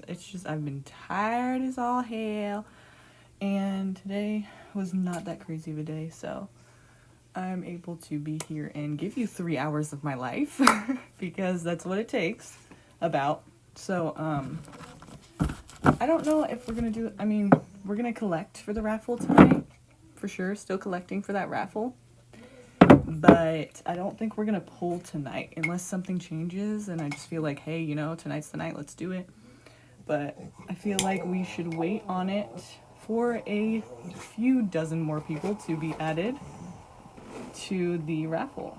it's just, I've been tired as all hell. And today was not that crazy of a day, so I'm able to be here and give you 3 hours of my life because that's what it takes about. So, I don't know if we're gonna do, I mean, we're gonna collect for the raffle tonight, for sure, still collecting for that raffle. But I don't think we're gonna pull tonight unless something changes and I just feel like, hey, you know, tonight's the night, let's do it. But I feel like we should wait on it for a few dozen more people to be added to the raffle.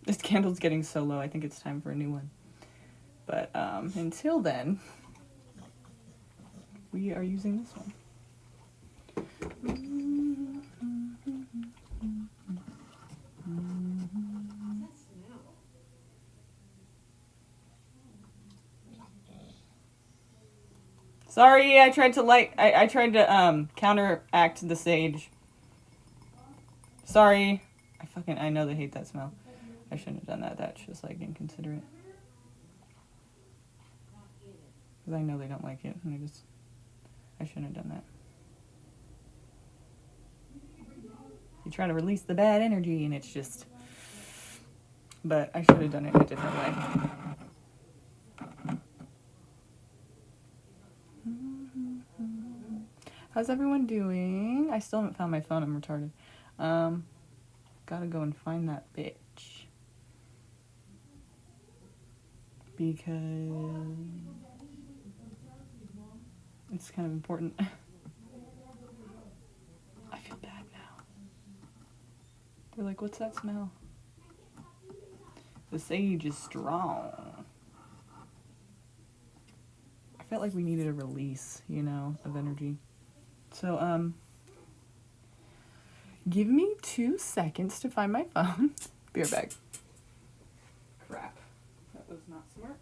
This candle's getting so low, I think it's time for a new one. But until then, we are using this one. Sorry, I tried to counteract the sage. Sorry. I know they hate that smell. I shouldn't have done that. That's just like inconsiderate. Because I know they don't like it. And I shouldn't have done that. You try to release the bad energy and it's just, but I should have done it in a different way. How's everyone doing? I still haven't found my phone. I'm retarded. Gotta go and find that bitch. Because it's kind of important. I feel bad now. They're like, what's that smell? The sage is strong. I felt like we needed a release, you know, of energy. So, give me 2 seconds to find my phone. Be right back. Crap. That was not smart.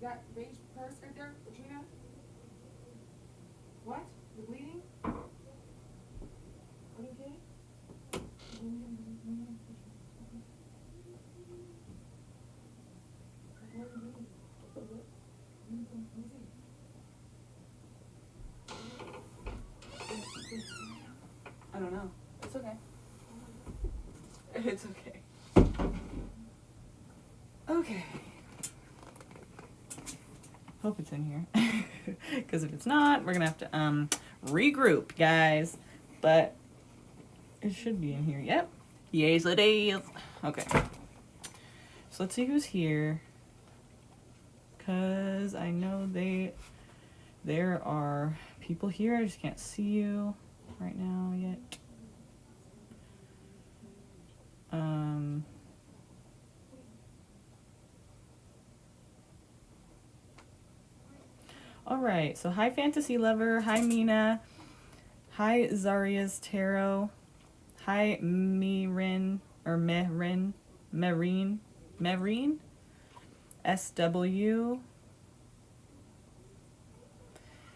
That beige purse right there, Katrina? What? You're bleeding? Are you okay? I don't know. It's okay. It's okay. Okay. Hope it's in here. Because if it's not, we're going to have to regroup, guys. But it should be in here. Yep. Yes, it is. Okay. So let's see who's here. Because I know there are people here. I just can't see you right now yet. All right, so hi Fantasy Lover, hi Mina, hi Zaria's Tarot, hi Merin, or Merin, SW.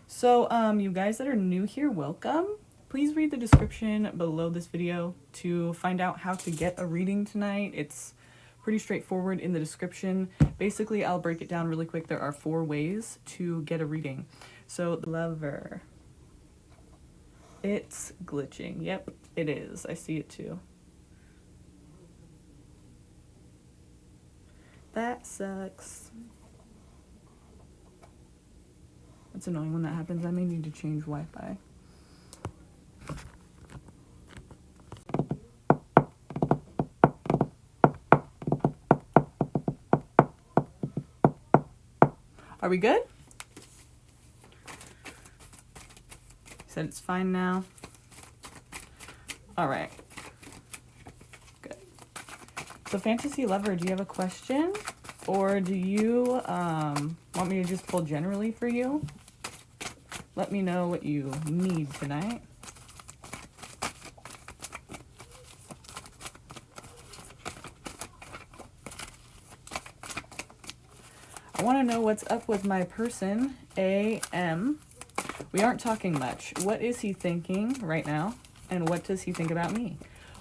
So, you guys that are new here, welcome. Please read the description below this video to find out how to get a reading tonight. It's pretty straightforward in the description. Basically, I'll break it down really quick. There are 4 ways to get a reading. So, Lover. It's glitching. Yep, it is. I see it too. That sucks. It's annoying when that happens. I may need to change Wi-Fi. Are we good? Said it's fine now. All right. Good. So fantasy lover, do you have a question? Or do you want me to just pull generally for you? Let me know what you need tonight. I want to know what's up with my person, AM. We aren't talking much. What is he thinking right now? And what does he think about me?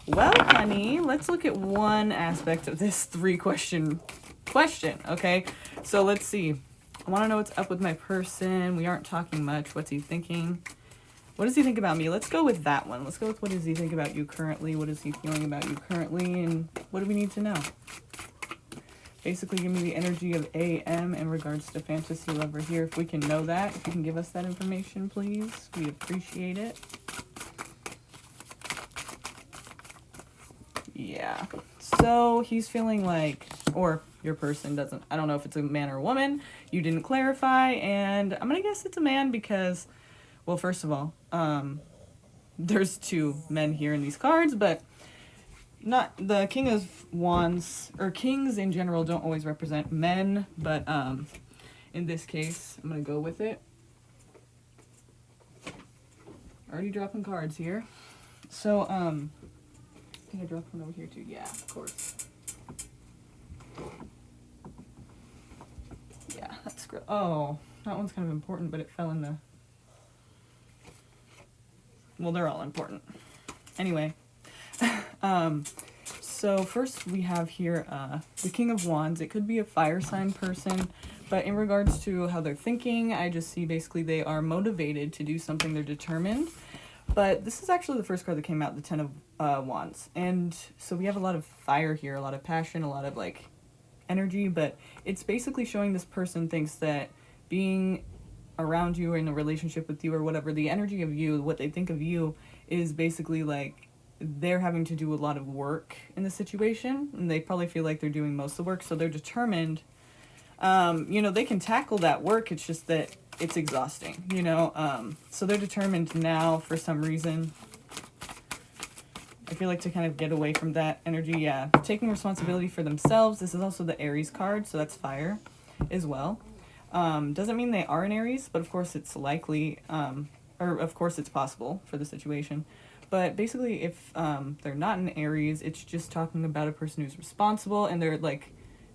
Well, honey, let's look at one aspect of this 3-question question, okay? So let's see. I want to know what's up with my person. We aren't talking much. What's he thinking? What does he think about me? Let's go with that one. Let's go with what does he think about you currently? What is he feeling about you currently? And what do we need to know? Basically, give me the energy of AM in regards to fantasy lover here. If we can know that, if you can give us that information, please. We'd appreciate it. Yeah. So he's feeling like, or your person doesn't, I don't know if it's a man or a woman. You didn't clarify, and I'm going to guess it's a man because, well, first of all, there's 2 men here in these cards, but not the King of Wands, or kings in general don't always represent men, but in this case, I'm going to go with it. Already dropping cards here. So, I think I dropped one over here too. Yeah, of course. Yeah, that's great. Oh, that one's kind of important, but it fell in the... Well, they're all important. Anyway. So first we have here the King of Wands. It could be a fire sign person, but in regards to how they're thinking, I just see basically they are motivated to do something. They're determined. But this is actually the first card that came out, the 10 of Wands. And so we have a lot of fire here, a lot of passion, a lot of like energy, but it's basically showing this person thinks that being around you or in a relationship with you or whatever, the energy of you, what they think of you is basically like they're having to do a lot of work in the situation, and they probably feel like they're doing most of the work, so they're determined. They can tackle that work, it's just that it's exhausting, so they're determined now for some reason. I feel like to kind of get away from that energy, yeah. Taking responsibility for themselves. This is also the Aries card, so that's fire as well. Doesn't mean they are an Aries, but of course it's likely, or of course it's possible for the situation. But basically, if they're not an Aries, it's just talking about a person who's responsible, and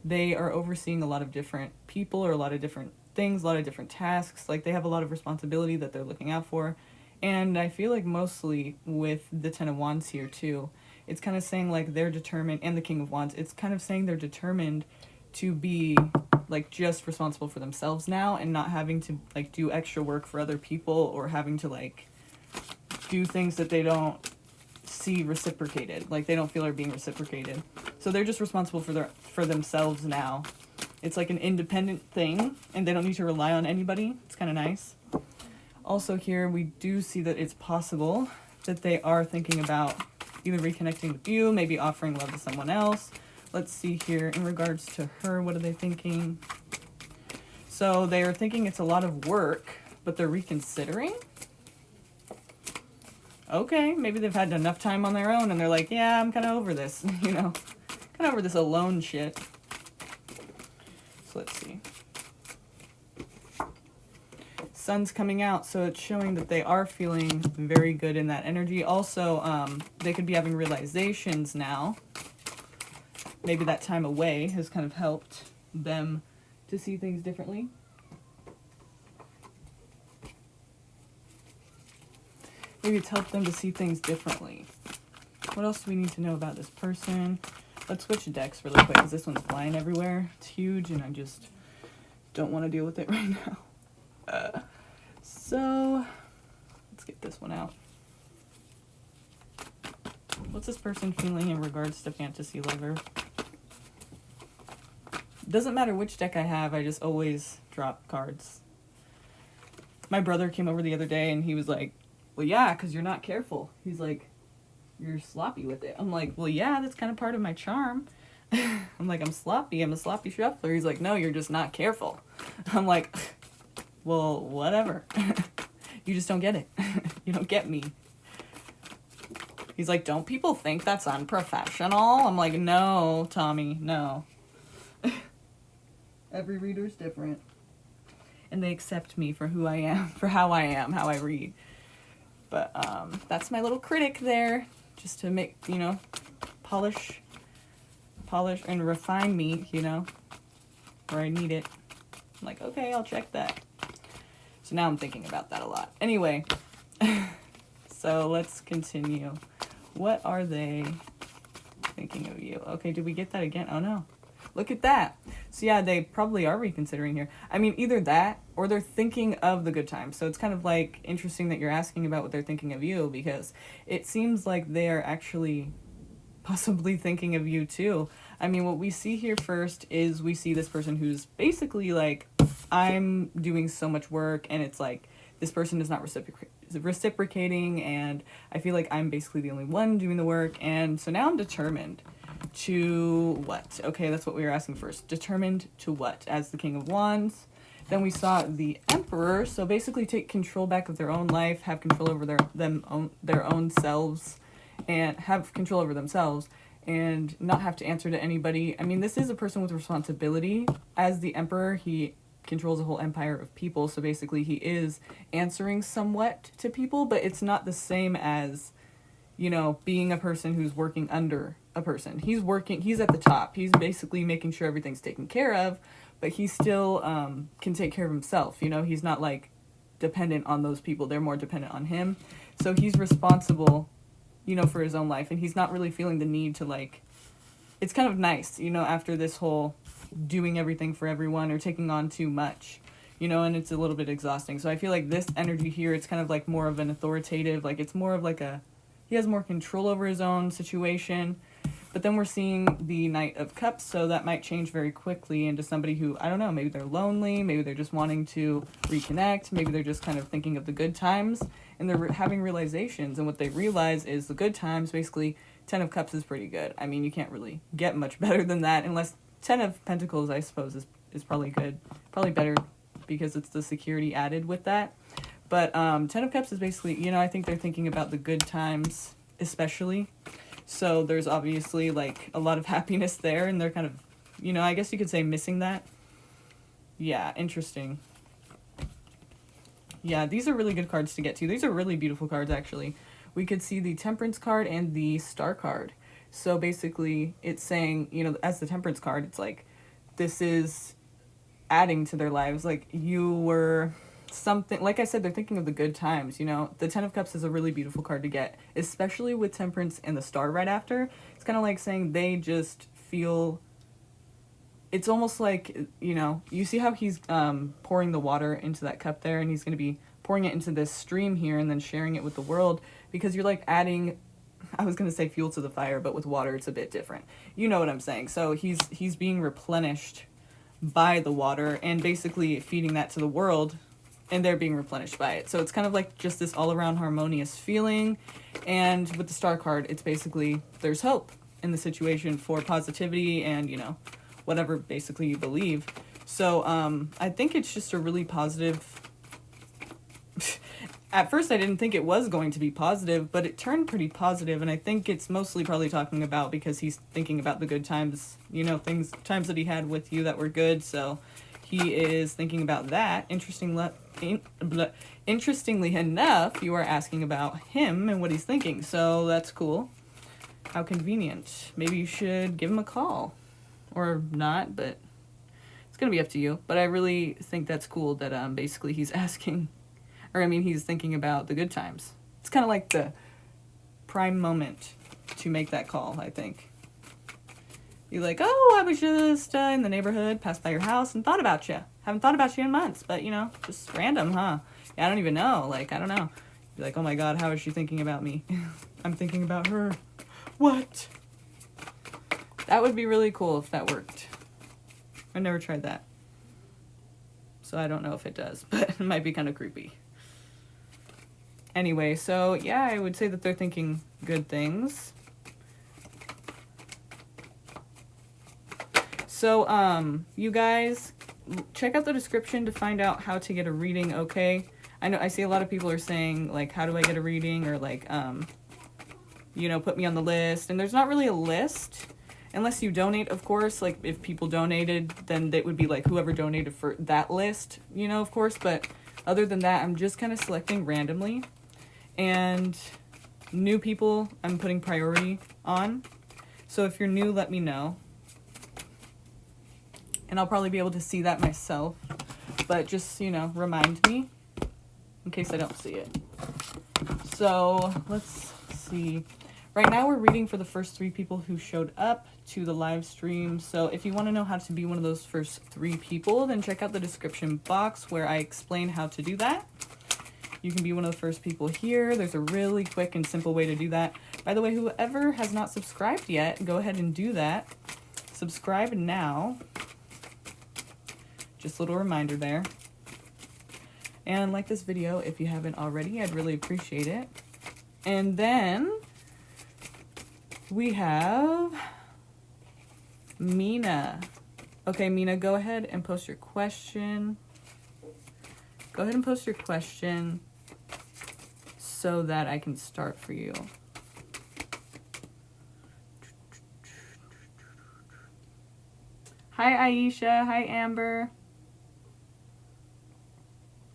they are overseeing a lot of different people or a lot of different things, a lot of different tasks. Like, they have a lot of responsibility that they're looking out for. And I feel like mostly with the 10 of Wands here, too, it's kind of saying, like, they're determined, and the King of Wands, it's kind of saying they're determined to be, like, just responsible for themselves now and not having to, like, do extra work for other people or having to, like, do things that they don't see reciprocated, like they don't feel are being reciprocated. So they're just responsible for themselves now. It's like an independent thing, and they don't need to rely on anybody. It's kind of nice. Also here, we do see that it's possible that they are thinking about either reconnecting with you, maybe offering love to someone else. Let's see here, in regards to her, what are they thinking? So they are thinking it's a lot of work, but they're reconsidering. Okay, maybe they've had enough time on their own and they're like, yeah, I'm kind of over this, kind of over this alone shit. So let's see. Sun's coming out, so it's showing that they are feeling very good in that energy. Also, they could be having realizations now. Maybe that time away has kind of helped them to see things differently. Maybe it's helped them to see things differently. What else do we need to know about this person? Let's switch decks really quick because this one's flying everywhere. It's huge and I just don't want to deal with it right now. So, let's get this one out. What's this person feeling in regards to fantasy lover? Doesn't matter which deck I have, I just always drop cards. My brother came over the other day and he was like, well, yeah, because you're not careful. He's like, you're sloppy with it. I'm like, well, yeah, that's kind of part of my charm. I'm like, I'm sloppy. I'm a sloppy shuffler. He's like, no, you're just not careful. I'm like, well, whatever. You just don't get it. You don't get me. He's like, don't people think that's unprofessional? I'm like, no, Tommy, no. Every reader's different. And they accept me for who I am, for how I am, how I read. But that's my little critic there, just to make, you know, polish and refine me, you know, where I need it. I'm like, okay, I'll check that. So now I'm thinking about that a lot. Anyway, so let's continue. What are they thinking of you? Okay, did we get that again? Oh no. Look at that. So yeah, they probably are reconsidering here. I mean, either that or they're thinking of the good times. So it's kind of like interesting that you're asking about what they're thinking of you, because it seems like they are actually possibly thinking of you too. I mean, what we see here first is we see this person who's basically like, I'm doing so much work, and it's like this person is not reciprocating, and I feel like I'm basically the only one doing the work. And so now I'm determined to what? Okay, that's what we were asking first. Determined to what? As the King of Wands. Then we saw the Emperor, so basically take control back of their own life, have control over their own selves, and have control over themselves, and not have to answer to anybody. I mean, this is a person with responsibility. As the Emperor, he controls a whole empire of people, so basically he is answering somewhat to people, but it's not the same as, you know, being a person who's working under a person. He's at the top. He's basically making sure everything's taken care of, but he still can take care of himself. You know, he's not like dependent on those people. They're more dependent on him. So he's responsible, you know, for his own life, and he's not really feeling the need to, like, it's kind of nice, you know, after this whole doing everything for everyone or taking on too much, you know, and it's a little bit exhausting. So I feel like this energy here, it's kind of like more of an authoritative, like it's more of like he has more control over his own situation. But then we're seeing the Knight of Cups, so that might change very quickly into somebody who, I don't know, maybe they're lonely, maybe they're just wanting to reconnect, maybe they're just kind of thinking of the good times, and they're having realizations, and what they realize is the good times, basically, 10 of Cups is pretty good. I mean, you can't really get much better than that, unless 10 of Pentacles, I suppose, is probably good, probably better, because it's the security added with that. But 10 of Cups is basically, you know, I think they're thinking about the good times, especially. So there's obviously, like, a lot of happiness there, and they're kind of, you know, I guess you could say missing that. Yeah, interesting. Yeah, these are really good cards to get to. These are really beautiful cards, actually. We could see the Temperance card and the Star card. So basically, it's saying, you know, as the Temperance card, it's like, this is adding to their lives. Like, you were something, like I said, they're thinking of the good times, you know. The 10 of Cups is a really beautiful card to get, especially with Temperance and the Star right after. It's kind of like saying they just feel, it's almost like, you know, you see how he's pouring the water into that cup there, and he's going to be pouring it into this stream here and then sharing it with the world, because you're like adding, I was going to say fuel to the fire, but with water it's a bit different. You know what I'm saying. So he's being replenished by the water and basically feeding that to the world, and they're being replenished by it. So it's kind of like just this all-around harmonious feeling. And with the Star card, it's basically there's hope in the situation for positivity and, you know, whatever basically you believe. So I think it's just a really positive. At first I didn't think it was going to be positive, but it turned pretty positive, and I think it's mostly probably talking about because he's thinking about the good times, you know, times that he had with you that were good. So he is thinking about that. Interestingly enough, you are asking about him and what he's thinking, so that's cool. How convenient. Maybe you should give him a call. Or not, but it's gonna be up to you. But I really think that's cool that basically he's asking, or I mean he's thinking about the good times. It's kind of like the prime moment to make that call, I think. You're like, oh, I was just in the neighborhood, passed by your house, and thought about you. Haven't thought about you in months, but, you know, just random, huh? Yeah, I don't even know. Like, I don't know. You're like, oh my god, how is she thinking about me? I'm thinking about her. What? That would be really cool if that worked. I never tried that, so I don't know if it does, but it might be kind of creepy. Anyway, so yeah, I would say that they're thinking good things. So, you guys, check out the description to find out how to get a reading, okay? I know I see a lot of people are saying, like, how do I get a reading? Or, like, you know, put me on the list. And there's not really a list unless you donate, of course. Like, if people donated, then it would be like whoever donated for that list, you know, of course. But other than that, I'm just kind of selecting randomly. And new people, I'm putting priority on. So if you're new, let me know. And I'll probably be able to see that myself. But just, you know, remind me in case I don't see it. So let's see. Right now we're reading for the first 3 people who showed up to the live stream. So if you want to know how to be one of those first 3 people, then check out the description box where I explain how to do that. You can be one of the first people here. There's a really quick and simple way to do that. By the way, whoever has not subscribed yet, go ahead and do that. Subscribe now. Just a little reminder there. And like this video if you haven't already. I'd really appreciate it. And then we have Mina. Okay, Mina, go ahead and post your question. Go ahead and post your question so that I can start for you. Hi, Aisha. Hi, Amber.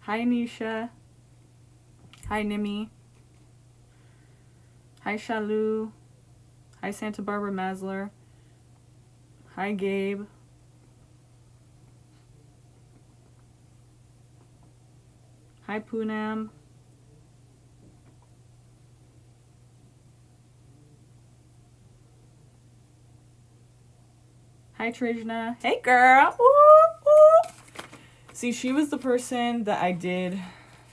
Hi, Nisha. Hi, Nimi. Hi, Shalu. Hi, Santa Barbara Masler. Hi, Gabe. Hi, Poonam. Hi, Trishna. Hey, girl. Woo, woo. See, she was the person that I did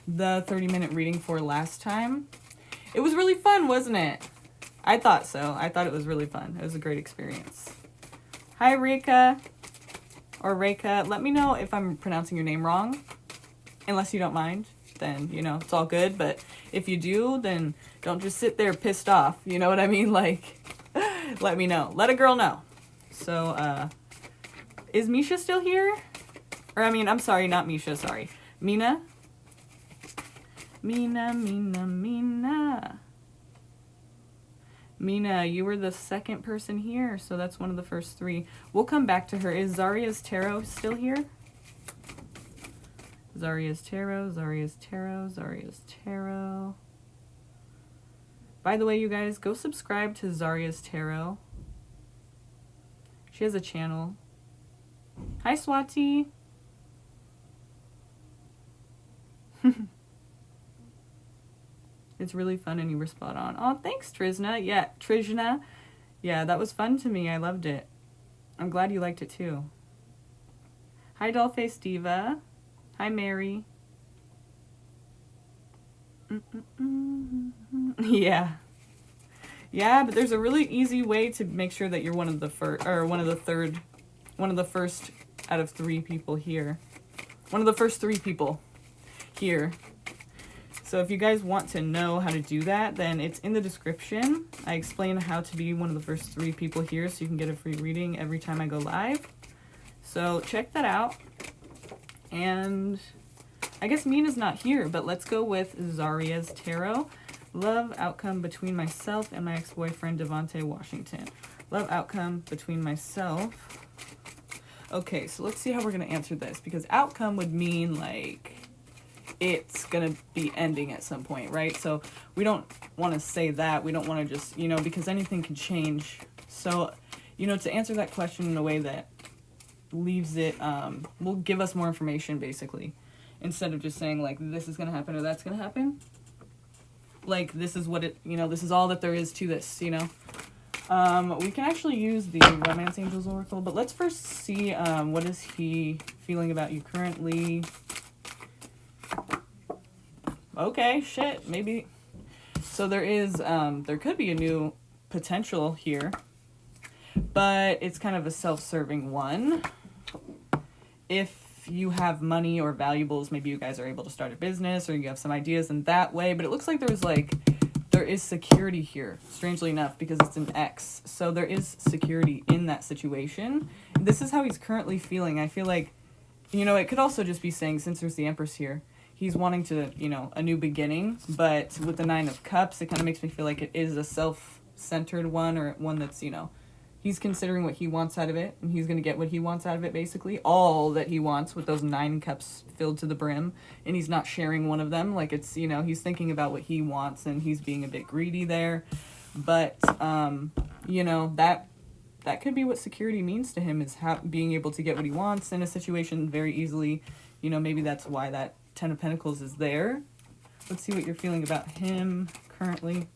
the 30-minute reading for last time. It was really fun, wasn't it? I thought so. I thought it was really fun. It was a great experience. Hi, Reka. Or Reka. Let me know if I'm pronouncing your name wrong. Unless you don't mind, then, you know, it's all good. But if you do, then don't just sit there pissed off. You know what I mean? Like, let me know. Let a girl know. So, is Misha still here? Or, I mean, I'm sorry, not Misha, sorry. Mina? Mina. Mina, you were the second person here, so that's one of the first 3. We'll come back to her. Is Zaria's Tarot still here? Zaria's Tarot, Zaria's Tarot, Zaria's Tarot. By the way, you guys, go subscribe to Zaria's Tarot. She has a channel. Hi, Swati. It's really fun and you were spot on. Oh, thanks, Trishna. Yeah, Trishna. Yeah, that was fun to me. I loved it. I'm glad you liked it too. Hi, Dollface Diva. Hi, Mary. Yeah. Yeah, but there's a really easy way to make sure that you're one of the first, or one of the first out of 3 people here. One of the first 3 people here. So if you guys want to know how to do that, then it's in the description. I explain how to be one of the first 3 people here so you can get a free reading every time I go live. So check that out. And I guess Mina's not here, but let's go with Zaria's Tarot. Love outcome between myself and my ex-boyfriend, Devontae Washington. Love outcome between myself. Okay, so let's see how we're going to answer this. Because outcome would mean, like, it's going to be ending at some point, right? So we don't want to say that. We don't want to just, you know, because anything can change. So, you know, to answer that question in a way that leaves it, will give us more information, basically. Instead of just saying, like, this is going to happen or that's going to happen. Like, this is what it, you know, this is all that there is to this, you know. We can actually use the Romance Angels Oracle, but let's first see, what is he feeling about you currently. Okay, shit, maybe. So there is, there could be a new potential here, but it's kind of a self-serving one. If you have money or valuables, maybe you guys are able to start a business or you have some ideas in that way, but it looks like there is security here, strangely enough, because it's an X. So there is security in that situation. This is how he's currently feeling. I feel like, you know, it could also just be saying, since there's the Empress here, he's wanting to, you know, a new beginning, but with the 9 of Cups, it kind of makes me feel like it is a centered one, or one that's, you know, he's considering what he wants out of it, and he's going to get what he wants out of it, basically. All that he wants, with those 9 cups filled to the brim, and he's not sharing one of them. Like, it's, you know, he's thinking about what he wants, and he's being a bit greedy there. But, you know, that could be what security means to him, is being able to get what he wants in a situation very easily. You know, maybe that's why that 10 of Pentacles is there. Let's see what you're feeling about him currently.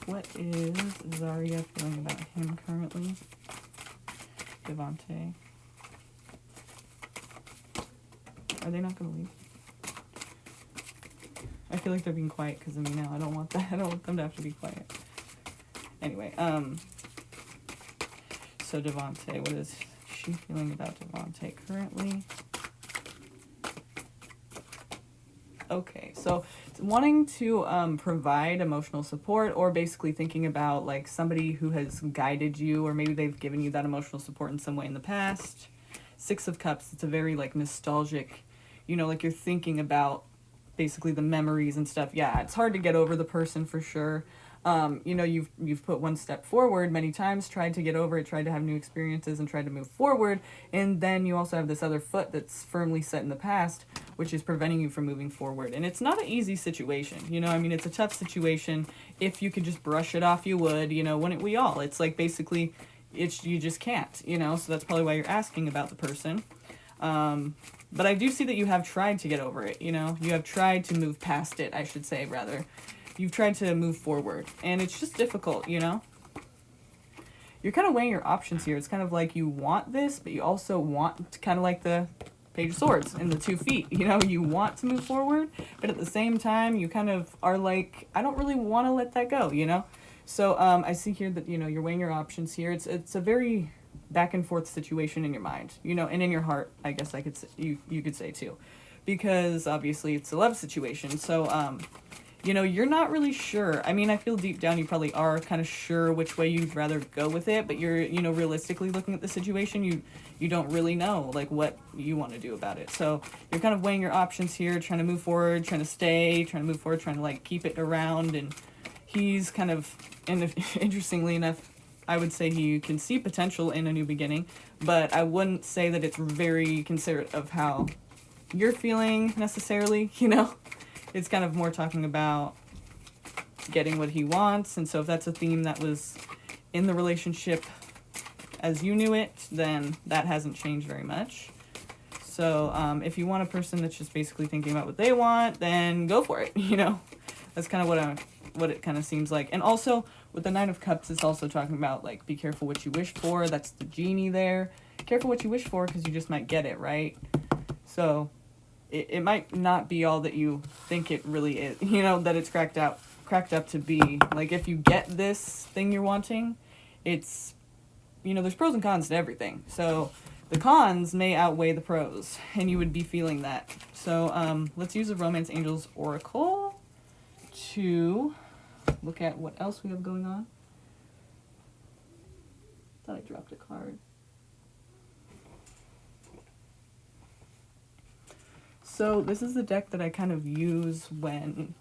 What is Zarya feeling about him currently? Devante. Are they not going to leave? I feel like they're being quiet because of me now. I don't want that. I don't want them to have to be quiet. Anyway, so Devante, what is she feeling about Devante currently? Okay, so wanting to provide emotional support, or basically thinking about like somebody who has guided you, or maybe they've given you that emotional support in some way in the past. 6 of Cups, it's a very like nostalgic, you know, like you're thinking about basically the memories and stuff. Yeah, it's hard to get over the person for sure. You know, you've put one step forward many times, tried to get over it, tried to have new experiences, and tried to move forward, and then you also have this other foot that's firmly set in the past, which is preventing you from moving forward. And it's not an easy situation, you know. I mean, it's a tough situation. If you could just brush it off, you would, you know. Wouldn't we all? It's like basically, you just can't, you know. So that's probably why you're asking about the person. But I do see that you have tried to get over it, you know. You have tried to move past it, I should say, rather. You've tried to move forward, and it's just difficult, you know? You're kind of weighing your options here. It's kind of like you want this, but you also want kind of like the Page of Swords and the 2 feet, you know? You want to move forward, but at the same time, you kind of are like, I don't really want to let that go, you know? So I see here that, you know, you're weighing your options here. It's a very back and forth situation in your mind, you know, and in your heart, I guess I could say, you could say too, because obviously it's a love situation. So, you know, you're not really sure. I mean, I feel deep down you probably are kind of sure which way you'd rather go with it, but you're, you know, realistically looking at the situation, you don't really know, like, what you want to do about it. So you're kind of weighing your options here, trying to move forward, trying to stay, trying to move forward, trying to, like, keep it around, and he's kind of, and interestingly enough, I would say he can see potential in a new beginning, but I wouldn't say that it's very considerate of how you're feeling necessarily, you know? It's kind of more talking about getting what he wants. And so if that's a theme that was in the relationship as you knew it, then that hasn't changed very much. So if you want a person that's just basically thinking about what they want, then go for it, you know? That's kind of what it kind of seems like. And also with the 9 of Cups, it's also talking about, like, be careful what you wish for. That's the genie there. Careful what you wish for, because you just might get it, right? So it might not be all that you think it really is, you know, that it's cracked up to be. Like, if you get this thing you're wanting, it's, you know, there's pros and cons to everything. So the cons may outweigh the pros, and you would be feeling that. So let's use the Romance Angels Oracle to look at what else we have going on. Thought I dropped a card. So this is the deck that I kind of use when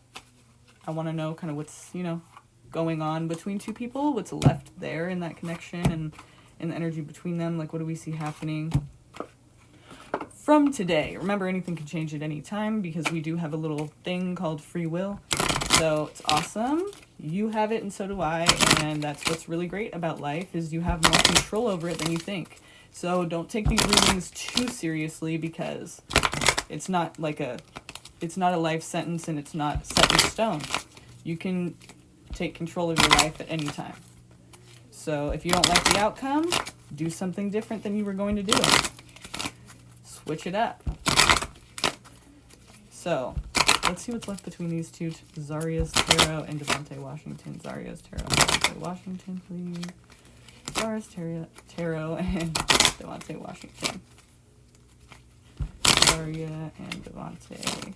I want to know kind of what's, you know, going on between two people, what's left there in that connection and in the energy between them. Like, what do we see happening from today? Remember, anything can change at any time because we do have a little thing called free will. So it's awesome. You have it and so do I. And that's what's really great about life, is you have more control over it than you think. So don't take these readings too seriously, because it's not a life sentence, and it's not set in stone. You can take control of your life at any time. So if you don't like the outcome, do something different than you were going to do. Switch it up. So let's see what's left between these two, Zarya's Tarot and Devante Washington. Zarya's Tarot, Devante Washington, please. Zarya's Tarot and Devante Washington. Zarya and Devante.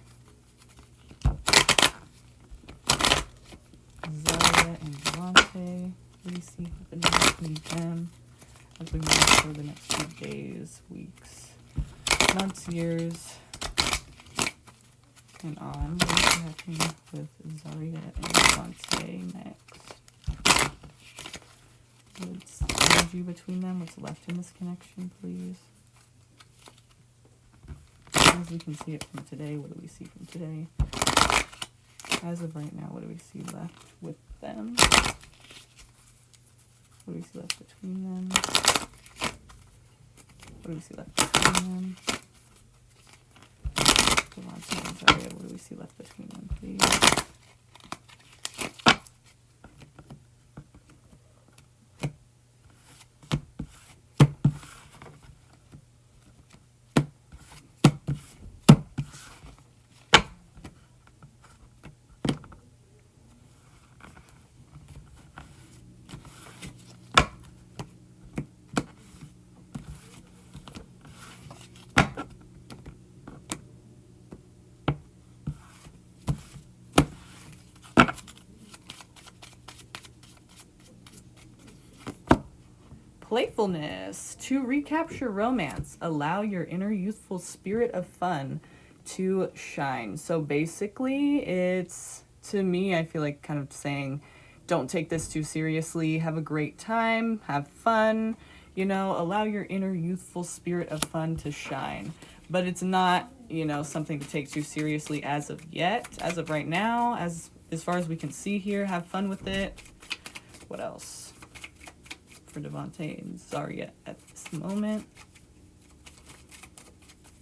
Zarya and Devante. Please see happening between them as we move for the next few days, weeks, months, years. and on. What's happening with Zarya and Devante next? What's energy between them? What's left in this connection, please? As we can see it from today, what do we see from today? As of right now, what do we see left with them? What do we see left between them? What do we see left between them? Devante and Zarya, what do we see left between them, please? Playfulness. To recapture romance, allow your inner youthful spirit of fun to shine. So basically, it's, to me, I feel like kind of saying, don't take this too seriously. Have a great time. Have fun. You know, allow your inner youthful spirit of fun to shine. But it's not, you know, something to take too seriously as of yet. As of right now, as far as we can see here, have fun with it. What else? For Devante and Zarya at this moment.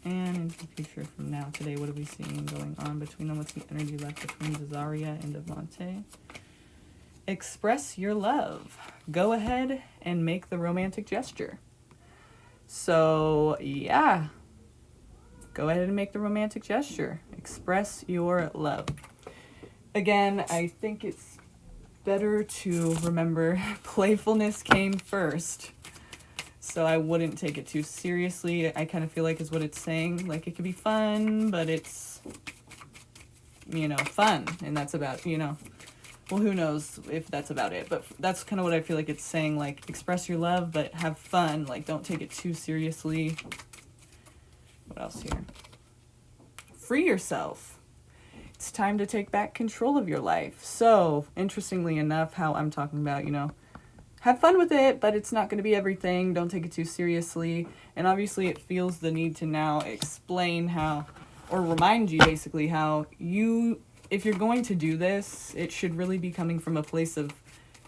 And into the future from now, today, what are we seeing going on between them? What's the energy left between Zarya and Devante? Express your love. Go ahead and make the romantic gesture. So, yeah. Go ahead and make the romantic gesture. Express your love. Again, I think it's better to remember playfulness came first. So I wouldn't take it too seriously. I kind of feel like is what it's saying. Like it could be fun, but it's, you know, fun. And that's about, you know, well, who knows if that's about it. But that's kind of what I feel like it's saying. Like express your love, but have fun. Like don't take it too seriously. What else here? Free yourself. It's time to take back control of your life. So, interestingly enough, how I'm talking about, you know, have fun with it, but it's not going to be everything. Don't take it too seriously. And obviously it feels the need to now explain how, or remind you basically how you, if you're going to do this, it should really be coming from a place of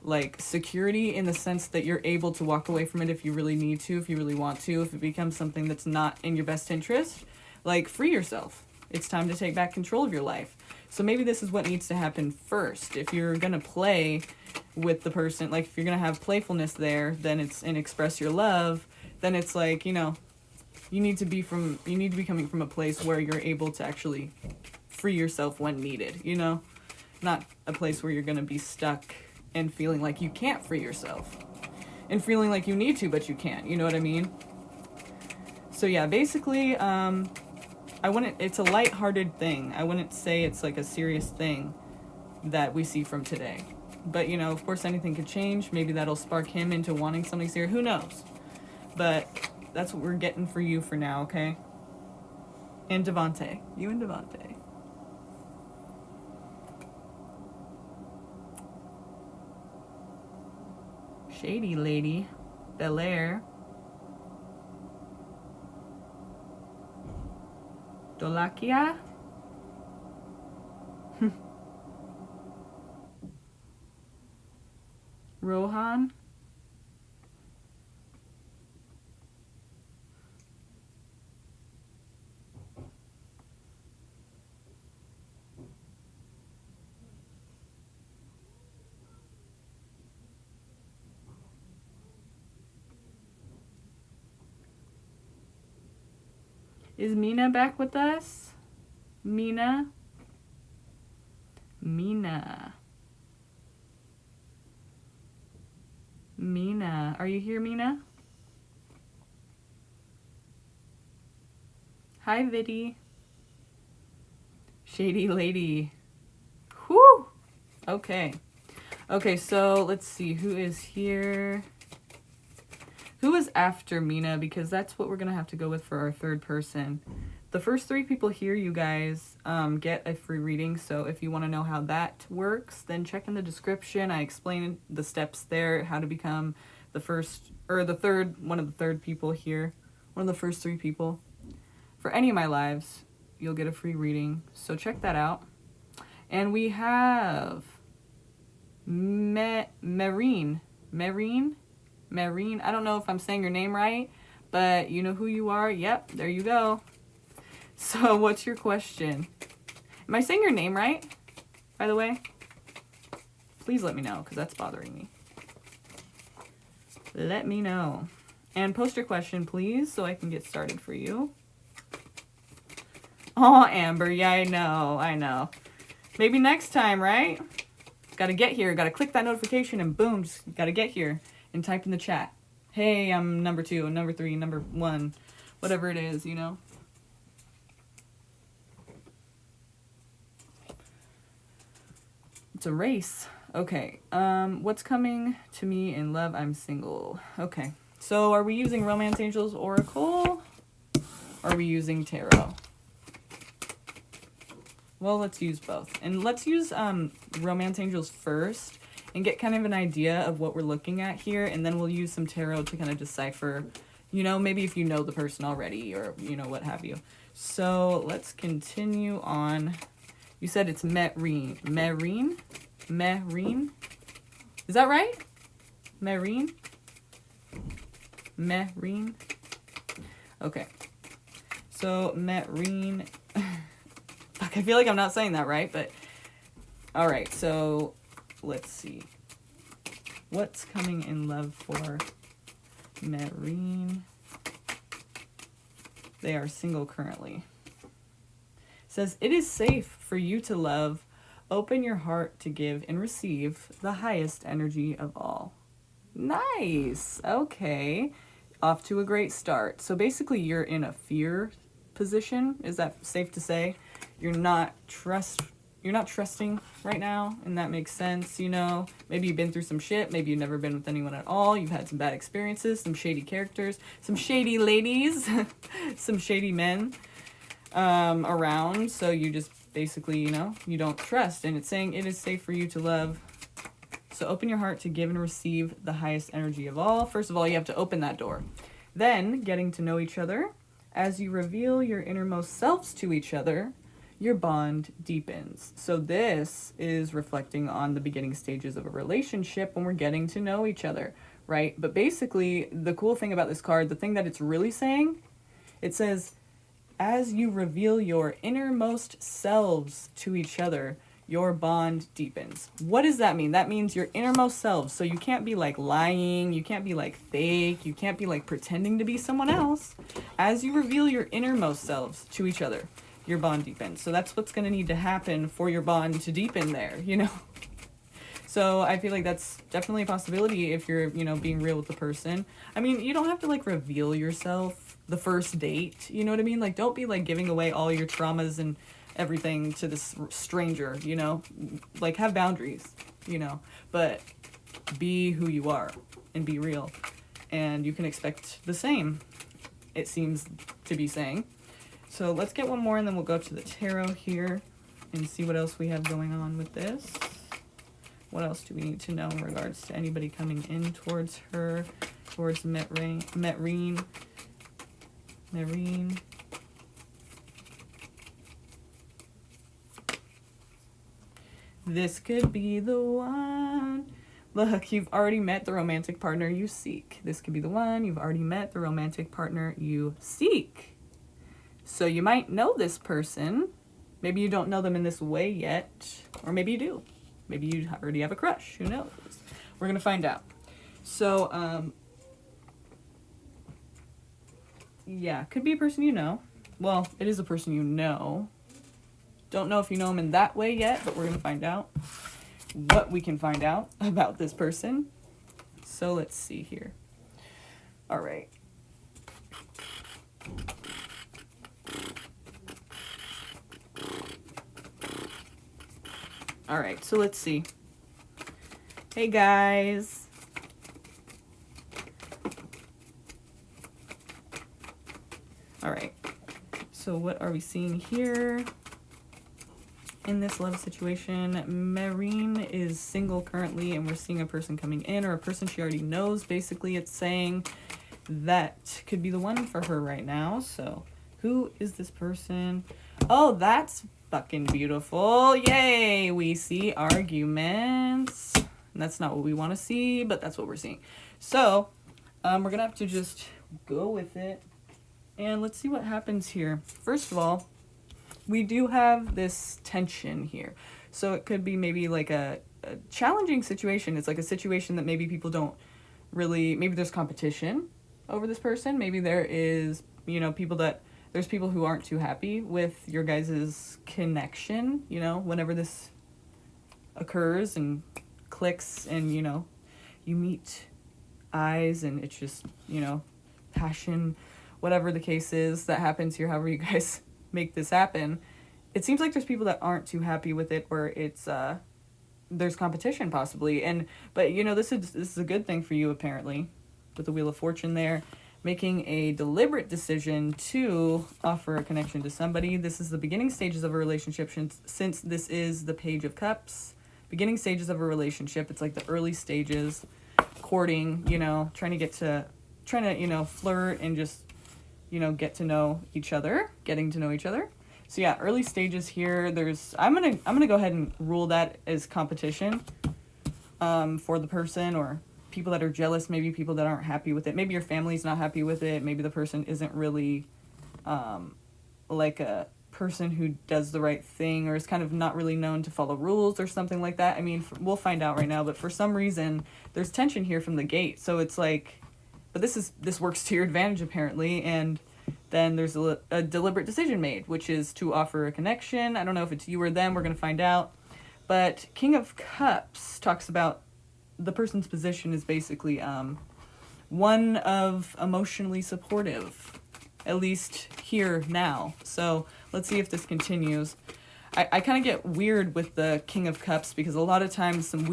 like security in the sense that you're able to walk away from it if you really need to, if you really want to, if it becomes something that's not in your best interest, like free yourself. It's time to take back control of your life. So maybe this is what needs to happen first. If you're going to play with the person, like if you're going to have playfulness there, then it's, and express your love, then it's like, you know, you need to be coming from a place where you're able to actually free yourself when needed, you know? Not a place where you're going to be stuck and feeling like you can't free yourself. And feeling like you need to, but you can't, you know what I mean? So yeah, basically, it's a lighthearted thing. I wouldn't say it's like a serious thing that we see from today. But, you know, of course anything could change. Maybe that'll spark him into wanting something serious. Who knows? But that's what we're getting for you for now, okay? And Devante. You and Devante. Shady lady. Belair. Dolakia? Rohan? Is Mina back with us? Mina? Mina. Mina. Are you here, Mina? Hi, Viddy. Shady lady. Whew! Okay. Okay, so let's see. Who is here? Who is after Mina? Because that's what we're going to have to go with for our third person. The first 3 people here, you guys, get a free reading. So if you want to know how that works, then check in the description. I explain the steps there, how to become the first, or the third, one of the third people here. One of the first 3 people. For any of my lives, you'll get a free reading. So check that out. And we have Marine. I don't know if I'm saying your name right, but you know who you are. Yep, there you go. So what's your question? Am I saying your name right, by the way? Please let me know, because that's bothering me. Let me know. And post your question, please, so I can get started for you. Oh, Amber, yeah, I know. Maybe next time, right? Gotta get here, gotta click that notification, and boom, just gotta get here and type in the chat. Hey, I'm number 2, number 3, number 1, whatever it is, you know? It's a race. Okay, what's coming to me in love? I'm single. Okay, so are we using Romance Angels Oracle? Or are we using Tarot? Well, let's use both. And let's use Romance Angels first and get kind of an idea of what we're looking at here. And then we'll use some Tarot to kind of decipher, you know, maybe if you know the person already or, you know, what have you. So let's continue on. You said it's Marine. Is that right? Marine? Okay. So Marine. Fuck, I feel like I'm not saying that right, but all right. So let's see. What's coming in love for Marine? They are single currently. Says, it is safe for you to love. Open your heart to give and receive the highest energy of all. Nice. Okay. Off to a great start. So basically you're in a fear position. Is that safe to say? You're not trusting right now, and that makes sense, you know. Maybe you've been through some shit. Maybe you've never been with anyone at all. You've had some bad experiences, some shady characters, some shady ladies, some shady men around. So you just basically, you know, you don't trust. And it's saying it is safe for you to love. So open your heart to give and receive the highest energy of all. First of all, you have to open that door. Then, getting to know each other. As you reveal your innermost selves to each other, your bond deepens. So this is reflecting on the beginning stages of a relationship when we're getting to know each other, right? But basically, the cool thing about this card, the thing that it's really saying, it says, as you reveal your innermost selves to each other, your bond deepens. What does that mean? That means your innermost selves. So you can't be like lying, you can't be like fake, you can't be like pretending to be someone else. As you reveal your innermost selves to each other, your bond deepens. So that's what's going to need to happen for your bond to deepen there, you know? So I feel like that's definitely a possibility if you're, you know, being real with the person. I mean, you don't have to like reveal yourself the first date, you know what I mean? Like, don't be like giving away all your traumas and everything to this stranger, you know? Like, have boundaries, you know? But be who you are and be real. And you can expect the same, it seems to be saying. So let's get one more and then we'll go to the tarot here and see what else we have going on with this. What else do we need to know in regards to anybody coming in towards her, towards Marine. This could be the one. Look, you've already met the romantic partner you seek. This could be the one. You've already met the romantic partner you seek. So you might know this person. Maybe you don't know them in this way yet. Or maybe you do. Maybe you already have a crush. Who knows? We're going to find out. So, yeah, could be a person you know. Well, it is a person you know. Don't know if you know him in that way yet, but we're going to find out what we can find out about this person. So let's see here. All right. All right, so let's see. Hey guys. All right. So what are we seeing here in this love situation? Marine is single currently, and we're seeing a person coming in, or a person she already knows. Basically, it's saying that could be the one for her right now. So who is this person? Oh, that's fucking beautiful. Yay, we see arguments. And that's not what we want to see, but that's what we're seeing. So we're gonna have to just go with it, and let's see what happens here. First of all, we do have this tension here. So it could be maybe like a challenging situation. It's like a situation that maybe people don't really, maybe there's competition over this person. Maybe there is, you know, there's people who aren't too happy with your guys' connection, you know, whenever this occurs and clicks and, you know, you meet eyes and it's just, you know, passion, whatever the case is that happens here, however you guys make this happen. It seems like there's people that aren't too happy with it, where it's there's competition possibly, but you know, this is a good thing for you apparently, with the Wheel of Fortune there, making a deliberate decision to offer a connection to somebody. This is the beginning stages of a relationship, since this is the Page of Cups. Beginning stages of a relationship, it's like the early stages, courting, you know, trying to you know, flirt and just, you know, getting to know each other. So yeah, early stages here. I'm gonna go ahead and rule that as competition for the person, or people that are jealous, maybe people that aren't happy with it. Maybe your family's not happy with it. Maybe the person isn't really like a person who does the right thing, or is kind of not really known to follow rules or something like that. I mean, we'll find out right now, but for some reason there's tension here from the gate. So it's like, but this works to your advantage apparently, and then there's a deliberate decision made, which is to offer a connection. I don't know if it's you or them, we're going to find out. But King of Cups talks about the person's position is basically one of emotionally supportive, at least here now. So let's see if this continues. I kind of get weird with the King of Cups, because a lot of times some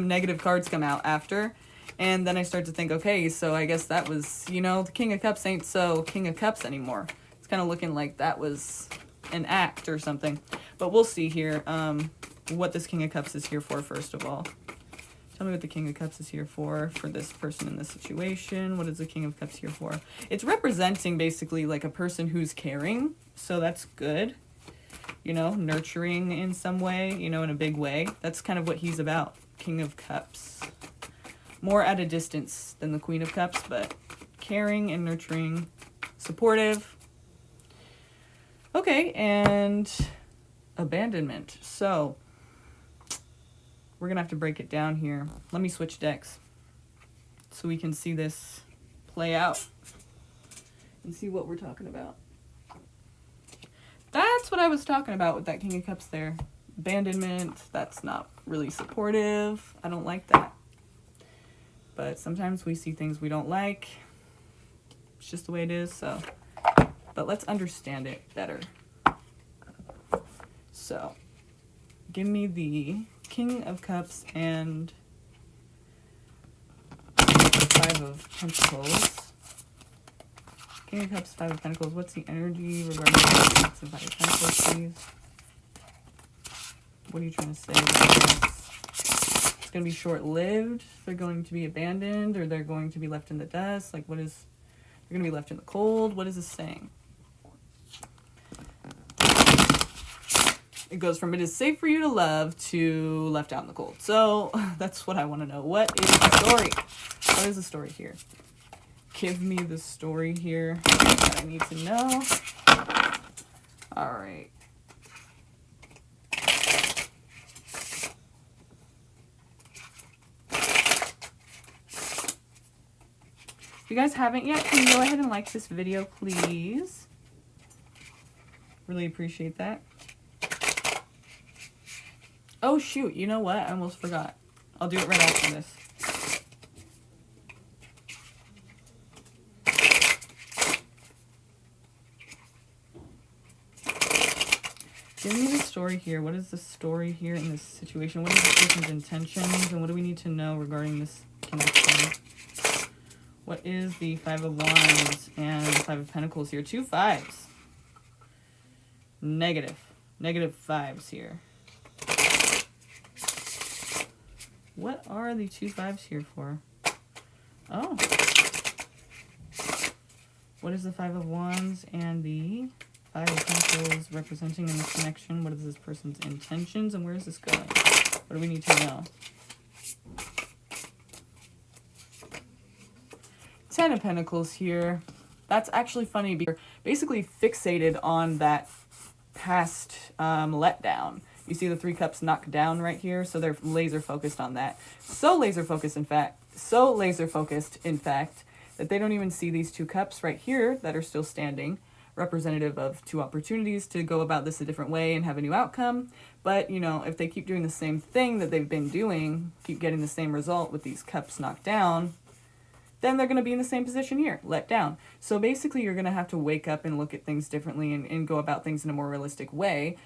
negative cards come out after. And then I start to think, okay, so I guess that was, you know, the King of Cups ain't so King of Cups anymore. It's kind of looking like that was an act or something. But we'll see here what this King of Cups is here for, first of all. Tell me what the King of Cups is here for this person in this situation. What is the King of Cups here for? It's representing basically like a person who's caring. So that's good. You know, nurturing in some way, you know, in a big way. That's kind of what he's about. King of Cups. More at a distance than the Queen of Cups, but caring and nurturing, supportive. Okay, and abandonment. So we're gonna have to break it down here. Let me switch decks so we can see this play out and see what we're talking about. That's what I was talking about with that King of Cups there. Abandonment, that's not really supportive. I don't like that. But sometimes we see things we don't like. It's just the way it is, so. But let's understand it better. So, give me the King of Cups and Five of Pentacles. King of Cups, Five of Pentacles. What's the energy regarding the King of Cups and Five of Pentacles, please? What are you trying to say? It's going to be short-lived. They're going to be abandoned, or they're going to be left in the dust. Like, they're going to be left in the cold. What is this saying? It goes from it is safe for you to love to left out in the cold. So that's what I want to know. What is the story? What is the story here? Give me the story here that I need to know. All right. If you guys haven't yet, can you go ahead and like this video, please? Really appreciate that. Oh, shoot. You know what? I almost forgot. I'll do it right after this. Give me the story here. What is the story here in this situation? What is the person's intentions? And what do we need to know regarding this connection? What is the Five of Wands and the Five of Pentacles here? 2 5s. negative. Negative 5s here. What are the 2 5s here for? Oh. What is the 5 of Wands and the 5 of Pentacles representing in this connection? What is this person's intentions and where is this going? What do we need to know? 10 of Pentacles here. That's actually funny because they're basically fixated on that past letdown. You see the 3 cups knocked down right here, so they're laser focused on that. So laser focused, in fact, that they don't even see these 2 cups right here that are still standing, representative of 2 opportunities to go about this a different way and have a new outcome. But, you know, if they keep doing the same thing that they've been doing, keep getting the same result with these cups knocked down, then they're going to be in the same position here, let down. So basically you're going to have to wake up and look at things differently and go about things in a more realistic way.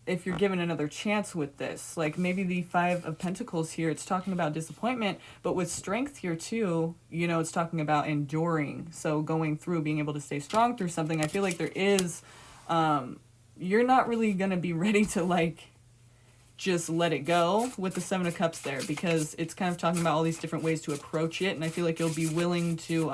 If you're given another chance with this, like maybe the 5 of Pentacles here, it's talking about disappointment, but with strength here too, you know, it's talking about enduring. So going through, being able to stay strong through something. I feel like there is, you're not really going to be ready to like just let it go with the 7 of Cups there, because it's kind of talking about all these different ways to approach it. And I feel like you'll be willing to,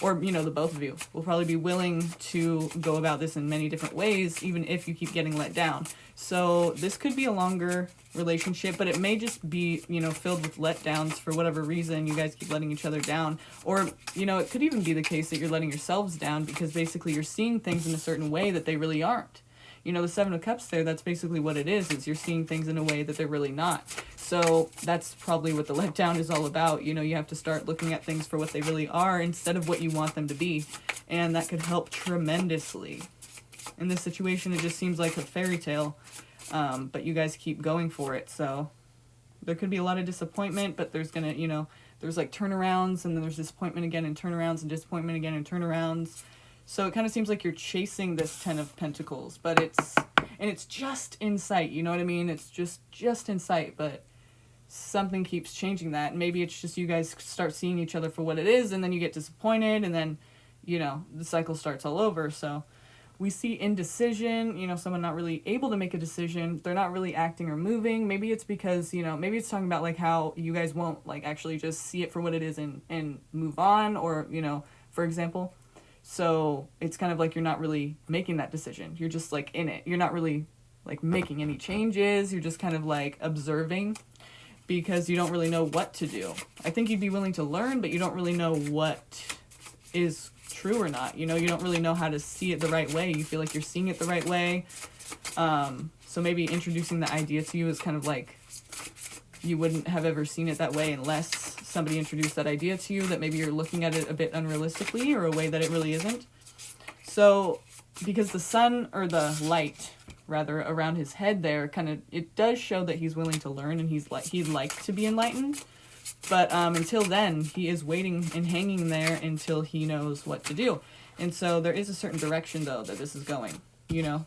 or, you know, the both of you will probably be willing to go about this in many different ways, even if you keep getting let down. So this could be a longer relationship, but it may just be, you know, filled with letdowns for whatever reason. You guys keep letting each other down. Or, you know, it could even be the case that you're letting yourselves down because basically you're seeing things in a certain way that they really aren't. You know, the 7 of Cups there, that's basically what it is you're seeing things in a way that they're really not. So that's probably what the letdown is all about. You know, you have to start looking at things for what they really are instead of what you want them to be. And that could help tremendously. In this situation, it just seems like a fairy tale, but you guys keep going for it. So there could be a lot of disappointment, but there's going to, you know, there's like turnarounds, and then there's disappointment again and turnarounds and disappointment again and turnarounds. So it kind of seems like you're chasing this 10 of Pentacles, but it's just in sight, you know what I mean? It's just in sight, but something keeps changing that. And maybe it's just you guys start seeing each other for what it is, and then you get disappointed, and then, you know, the cycle starts all over. So we see indecision, you know, someone not really able to make a decision. They're not really acting or moving. Maybe it's because, you know, maybe it's talking about like how you guys won't like actually just see it for what it is and move on, or, you know, for example. So it's kind of like you're not really making that decision. You're just like in it. You're not really like making any changes. You're just kind of like observing because you don't really know what to do. I think you'd be willing to learn, but you don't really know what is true or not. You know, you don't really know how to see it the right way. You feel like you're seeing it the right way. So maybe introducing the idea to you is kind of like you wouldn't have ever seen it that way unless somebody introduced that idea to you, that maybe you're looking at it a bit unrealistically or a way that it really isn't. So because the sun, or the light rather, around his head there, kind of, it does show that he's willing to learn and he'd like to be enlightened. But until then, he is waiting and hanging there until he knows what to do. And so there is a certain direction though that this is going, you know,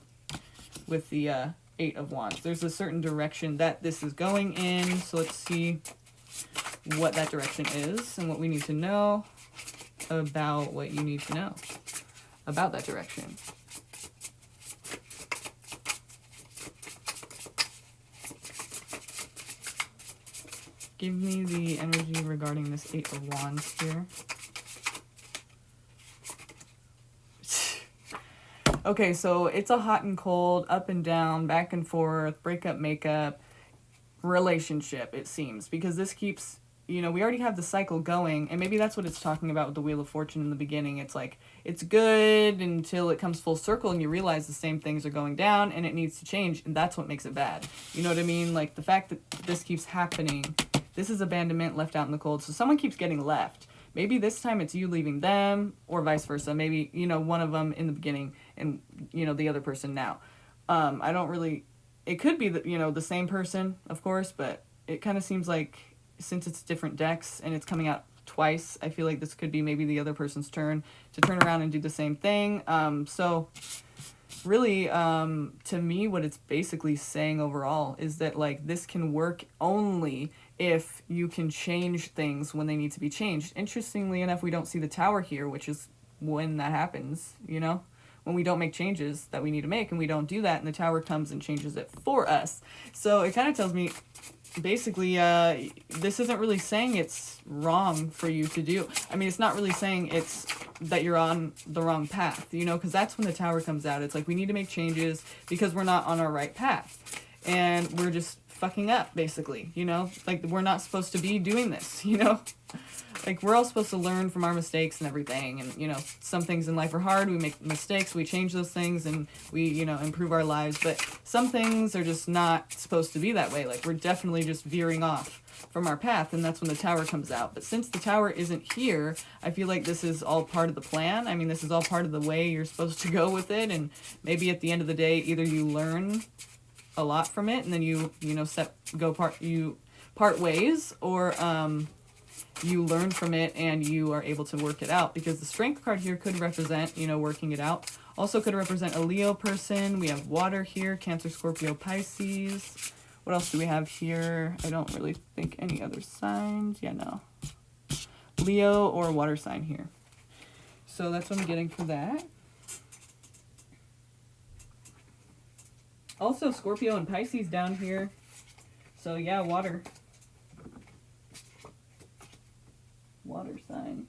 with the 8 of Wands. There's a certain direction that this is going in. So let's see what that direction is and what we need to know about what you need to know about that direction. Give me the energy regarding this 8 of Wands here. Okay, so it's a hot and cold, up and down, back and forth, breakup, makeup, relationship, it seems. Because this keeps, you know, we already have the cycle going, and maybe that's what it's talking about with the Wheel of Fortune in the beginning. It's like, it's good until it comes full circle and you realize the same things are going down and it needs to change, and that's what makes it bad. You know what I mean? Like, the fact that this keeps happening, this is abandonment, left out in the cold. So someone keeps getting left. Maybe this time it's you leaving them, or vice versa. Maybe, you know, one of them in the beginning and, you know, the other person now. I don't really, it could be, you know, the same person, of course, but it kind of seems like since it's different decks and it's coming out twice, I feel like this could be maybe the other person's turn to turn around and do the same thing. So really, to me, what it's basically saying overall is that, like, this can work only if you can change things when they need to be changed. Interestingly enough, we don't see the Tower here, which is when that happens, you know? when we don't make changes that we need to make, and we don't do that, and the Tower comes and changes it for us. So it kind of tells me, basically, this isn't really saying it's wrong for you to do. I mean, it's not really saying it's that you're on the wrong path, you know, because that's when the Tower comes out. It's like we need to make changes because we're not on our right path, and we're just fucking up, basically, you know, like we're not supposed to be doing this, you know. Like, we're all supposed to learn from our mistakes and everything, and, you know, some things in life are hard, we make mistakes, we change those things, and we, you know, improve our lives, but some things are just not supposed to be that way. Like, we're definitely just veering off from our path, and that's when the Tower comes out. But since the Tower isn't here, I feel like this is all part of the plan. I mean, this is all part of the way you're supposed to go with it, and maybe at the end of the day, either you learn a lot from it, and then you know, part ways, or, you learn from it and you are able to work it out, because the Strength card here could represent, you know, working it out. Also could represent a Leo person. We have water here, Cancer, Scorpio, Pisces. What else do we have here? I don't really think any other signs. Yeah, no. Leo or water sign here. So that's what I'm getting for that. Also Scorpio and Pisces down here. So yeah, water. Water sign.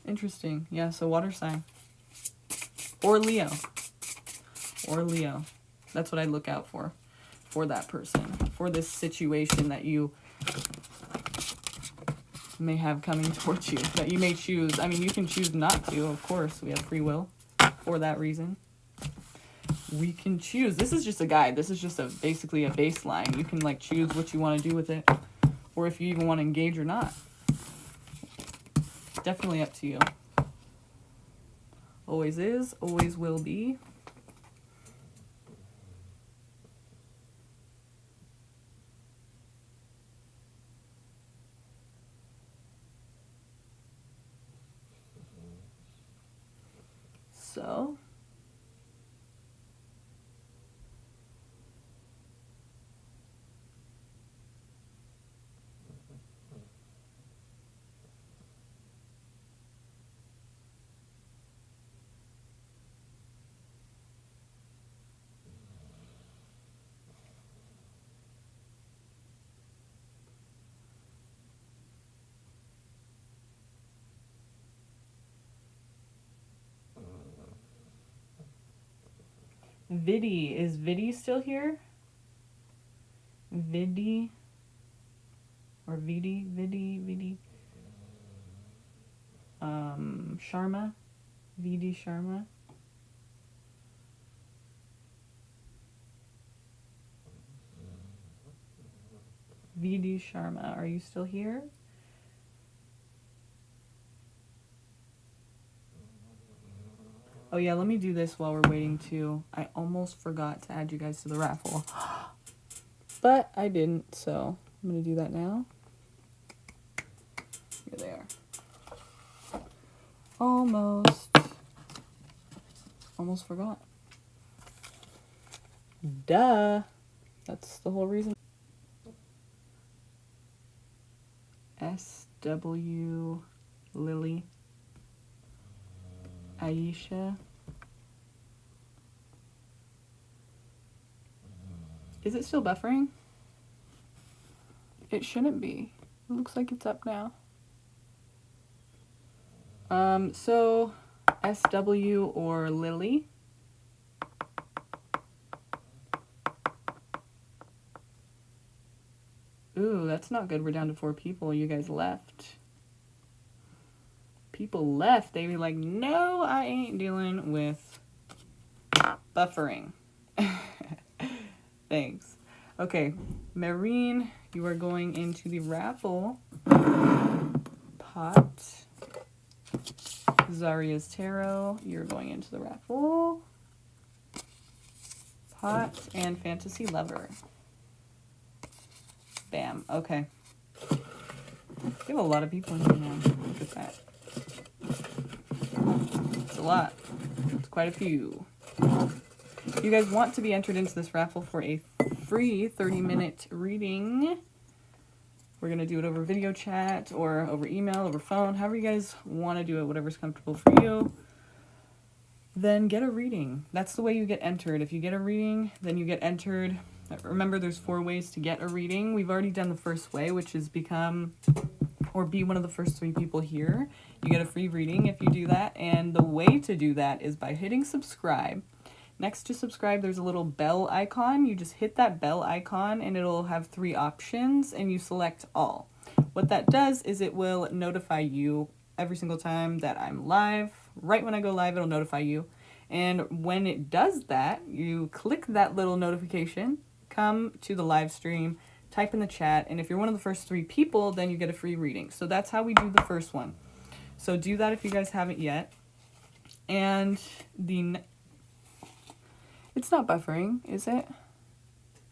Interesting. Yeah, so water sign. Or Leo. Or Leo. That's what I look out for that person. For this situation that you may have coming towards you. That you may choose. I mean, you can choose not to, of course. We have free will for that reason. We can choose. This is just a guide. This is just basically a baseline. You can, like, choose what you want to do with it. Or if you even want to engage or not. Definitely up to you. Always is, always will be. So, Vidi. Is Vidi still here? Vidi. Or Vidi. Vidi. Sharma. Vidi Sharma. Vidi Sharma. Are you still here? Oh yeah, let me do this while we're waiting too. I almost forgot to add you guys to the raffle. But I didn't, so I'm going to do that now. Here they are. Almost forgot. Duh. That's the whole reason. SW Lily. Aisha. Is it still buffering? It shouldn't be. It looks like it's up now. So SW or Lily. Ooh, that's not good. We're down to 4 people. You guys left. People left. They were like, no, I ain't dealing with buffering. Thanks. Okay, Marine, you are going into the raffle pot. Zaria's Tarot, you're going into the raffle pot. And Fantasy Lover. Bam. Okay. We have a lot of people in here now. Look at that. It's a lot. It's quite a few. If you guys want to be entered into this raffle for a free 30-minute reading, we're going to do it over video chat or over email, over phone, however you guys want to do it, whatever's comfortable for you. then get a reading. That's the way you get entered. If you get a reading, then you get entered. Remember, there's 4 ways to get a reading. We've already done the first way, which is become or be one of the first 3 people here. You get a free reading if you do that. And the way to do that is by hitting subscribe. Next to subscribe, there's a little bell icon. You just hit that bell icon and it'll have 3 options and you select all. What that does is it will notify you every single time that I'm live. Right when I go live, it'll notify you. And when it does that, you click that little notification, come to the live stream, type in the chat, and if you're one of the first 3 people, then you get a free reading. So that's how we do the first one. So do that if you guys haven't yet. And it's not buffering, is it?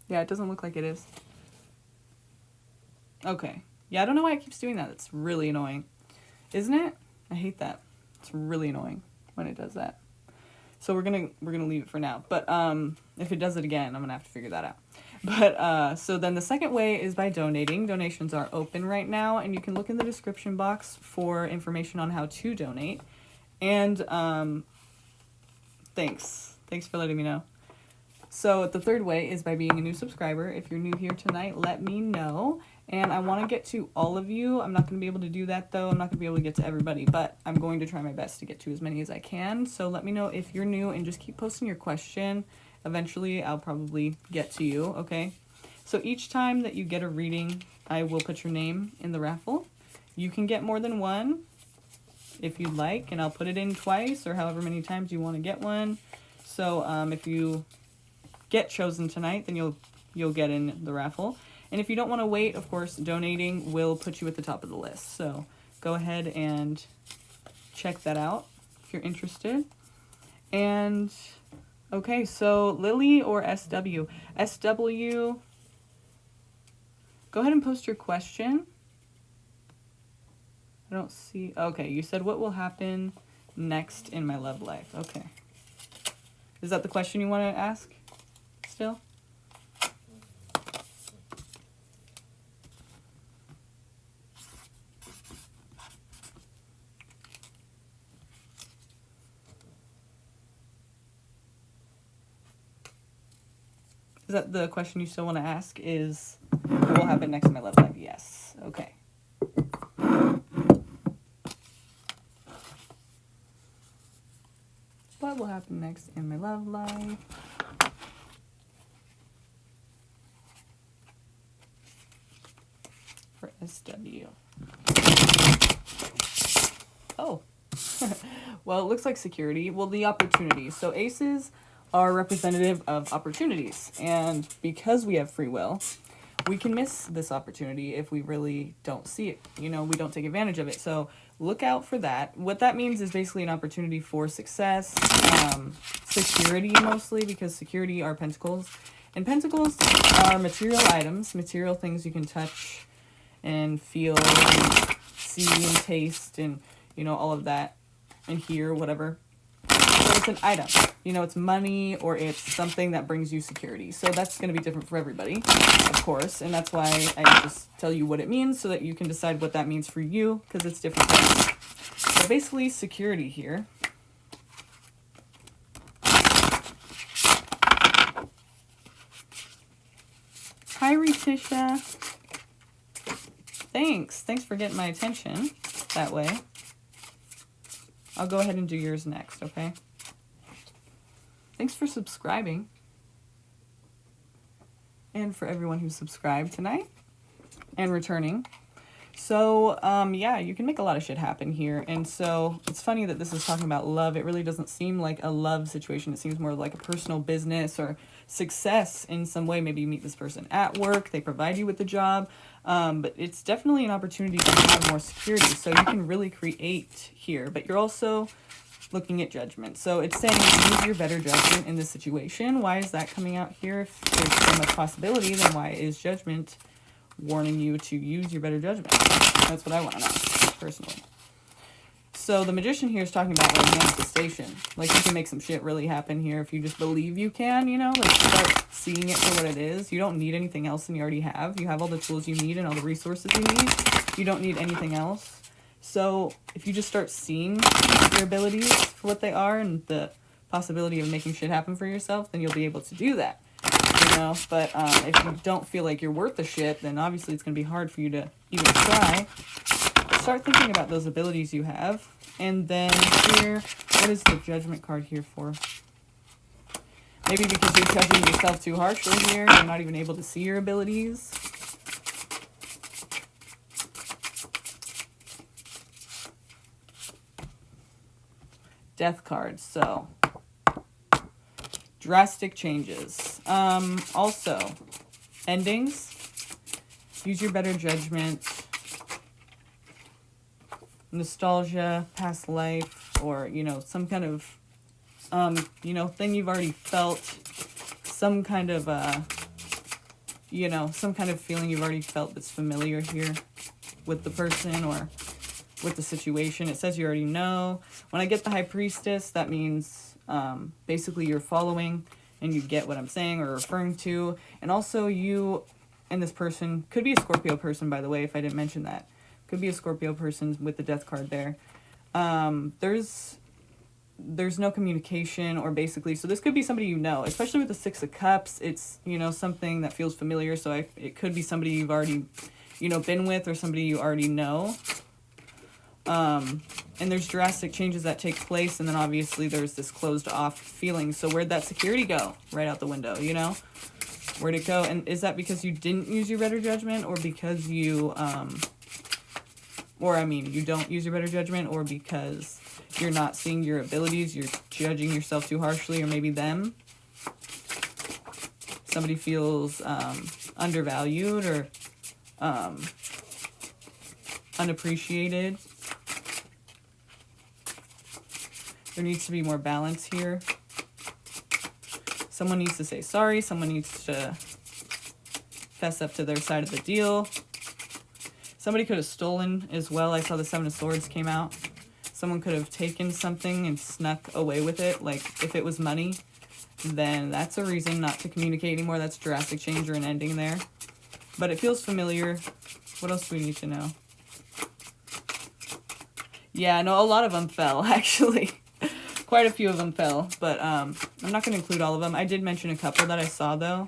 Yeah, it doesn't look like it is. Okay. Yeah, I don't know why it keeps doing that. It's really annoying. Isn't it? I hate that. It's really annoying when it does that. So we're gonna leave it for now. But if it does it again, I'm gonna have to figure that out. But so then the second way is by donating. Donations are open right now, and you can look in the description box for information on how to donate. And thanks for letting me know. So the third way is by being a new subscriber. If you're new here tonight, let me know. And I want to get to all of you. I'm not going to be able to do that, though. I'm not going to be able to get to everybody, but I'm going to try my best to get to as many as I can. So let me know if you're new and just keep posting your question. Eventually, I'll probably get to you, okay? So each time that you get a reading, I will put your name in the raffle. You can get more than one if you'd like, and I'll put it in twice or however many times you want to get one. So if you get chosen tonight, then you'll get in the raffle. And if you don't want to wait, of course, donating will put you at the top of the list. So go ahead and check that out if you're interested. And okay, so Lily or SW? SW, go ahead and post your question. I don't see. Okay, you said what will happen next in my love life. Okay. Is that the question you want to ask still? Is that the question you still want to ask? Is what will happen next in my love life? Yes. Okay. What will happen next in my love life? For SW. Oh. Well, it looks like security. Well, the opportunities. So aces are representative of opportunities. And because we have free will, we can miss this opportunity if we really don't see it. You know, we don't take advantage of it. So look out for that. What that means is basically an opportunity for success, security mostly, because security are pentacles. And pentacles are material items, material things you can touch and feel and see and taste and, you know, all of that and hear, whatever. But it's an item. You know, it's money or it's something that brings you security. So that's going to be different for everybody, of course. And that's why I just tell you what it means so that you can decide what that means for you, because it's different for you. So basically, security here. Hi, Retisha. Thanks for getting my attention that way. I'll go ahead and do yours next, okay? Thanks for subscribing. And for everyone who subscribed tonight and returning. So, yeah, you can make a lot of shit happen here. And so it's funny that this is talking about love. It really doesn't seem like a love situation. It seems more like a personal business or success in some way. Maybe you meet this person at work. They provide you with the job. But it's definitely an opportunity to have more security. So you can really create here. But you're also looking at judgment. So it's saying use your better judgment in this situation. Why is that coming out here? If there's so much possibility, then why is judgment warning you to use your better judgment? That's what I want to know, personally. So the magician here is talking about like manifestation. Like you can make some shit really happen here if you just believe you can, you know? Like start seeing it for what it is. You don't need anything else than you already have. You have all the tools you need and all the resources you need. You don't need anything else. So if you just start seeing your abilities for what they are and the possibility of making shit happen for yourself, then you'll be able to do that. You know, but if you don't feel like you're worth the shit, then obviously it's going to be hard for you to even try. Start thinking about those abilities you have. And then here, what is the Judgment card here for? Maybe because you're judging yourself too harshly here, you're not even able to see your abilities. Death card, so drastic changes. Also, endings. Use your better judgment. Nostalgia, past life, or, you know, some kind of, you know, thing you've already felt. Some kind of, you know, some kind of feeling you've already felt that's familiar here with the person or with the situation. It says you already know. When I get the High Priestess, that means basically you're following and you get what I'm saying or referring to. And also you and this person, could be a Scorpio person, by the way, if I didn't mention that. Could be a Scorpio person with the Death card there. There's no communication, or basically, so this could be somebody you know, especially with the Six of Cups. It's, you know, something that feels familiar. So it could be somebody you've already, you know, been with, or somebody you already know. And there's drastic changes that take place, and then obviously there's this closed off feeling. So where'd that security go? Right out the window, you know? Where'd it go? And is that because you didn't use your better judgment, or because you, you don't use your better judgment, or because you're not seeing your abilities, you're judging yourself too harshly, or maybe them? Somebody feels undervalued or unappreciated. There needs to be more balance here. Someone needs to say sorry. Someone needs to fess up to their side of the deal. Somebody could have stolen as well. I saw the Seven of Swords came out. Someone could have taken something and snuck away with it. Like, if it was money, then that's a reason not to communicate anymore. That's drastic change or an ending there. But it feels familiar. What else do we need to know? Yeah, no, a lot of them fell, actually. Quite a few of them fell, but I'm not going to include all of them. I did mention a couple that I saw, though.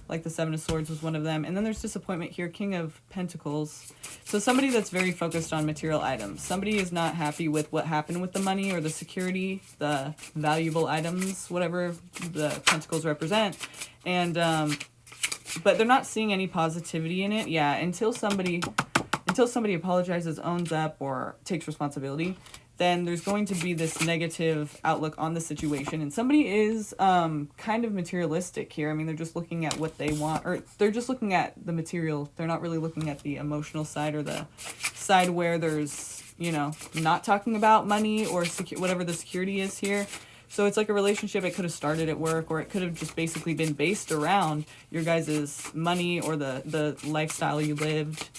Like the Seven of Swords was one of them. And then there's disappointment here, King of Pentacles. So somebody that's very focused on material items. Somebody is not happy with what happened with the money or the security, the valuable items, whatever the pentacles represent. And, but they're not seeing any positivity in it. Yeah, until somebody apologizes, owns up, or takes responsibility, then there's going to be this negative outlook on the situation. And somebody is kind of materialistic here. I mean, they're just looking at what they want, or they're just looking at the material. They're not really looking at the emotional side, or the side where there's, you know, not talking about money or whatever the security is here. So it's like a relationship. It could have started at work, or it could have just basically been based around your guys' money or the lifestyle you lived.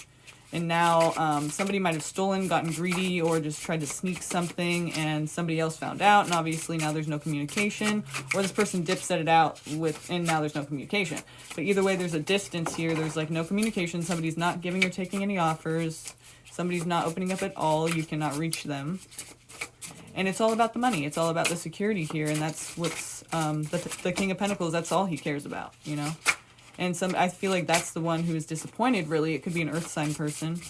And now somebody might have stolen, gotten greedy, or just tried to sneak something, and somebody else found out, and obviously now there's no communication. Or this person dipset it out and now there's no communication. But either way, there's a distance here. There's like no communication. Somebody's not giving or taking any offers. Somebody's not opening up at all. You cannot reach them. And it's all about the money. It's all about the security here, and that's what's the King of Pentacles. That's all he cares about, you know. And I feel like that's the one who is disappointed, really. It could be an earth sign person.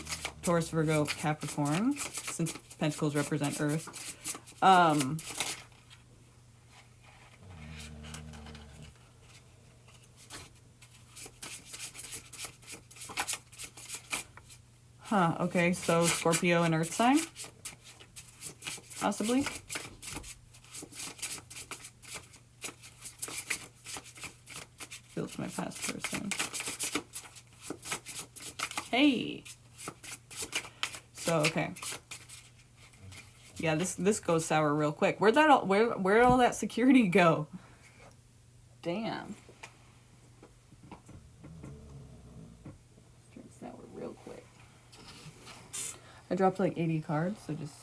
Taurus, Virgo, Capricorn, since Pentacles represent earth. Okay, so Scorpio and earth sign? Possibly? Feels my past person. Hey! So, okay. Yeah, this goes sour real quick. Where'd all that security go? Damn. Turn sour real quick. I dropped like 80 cards, so just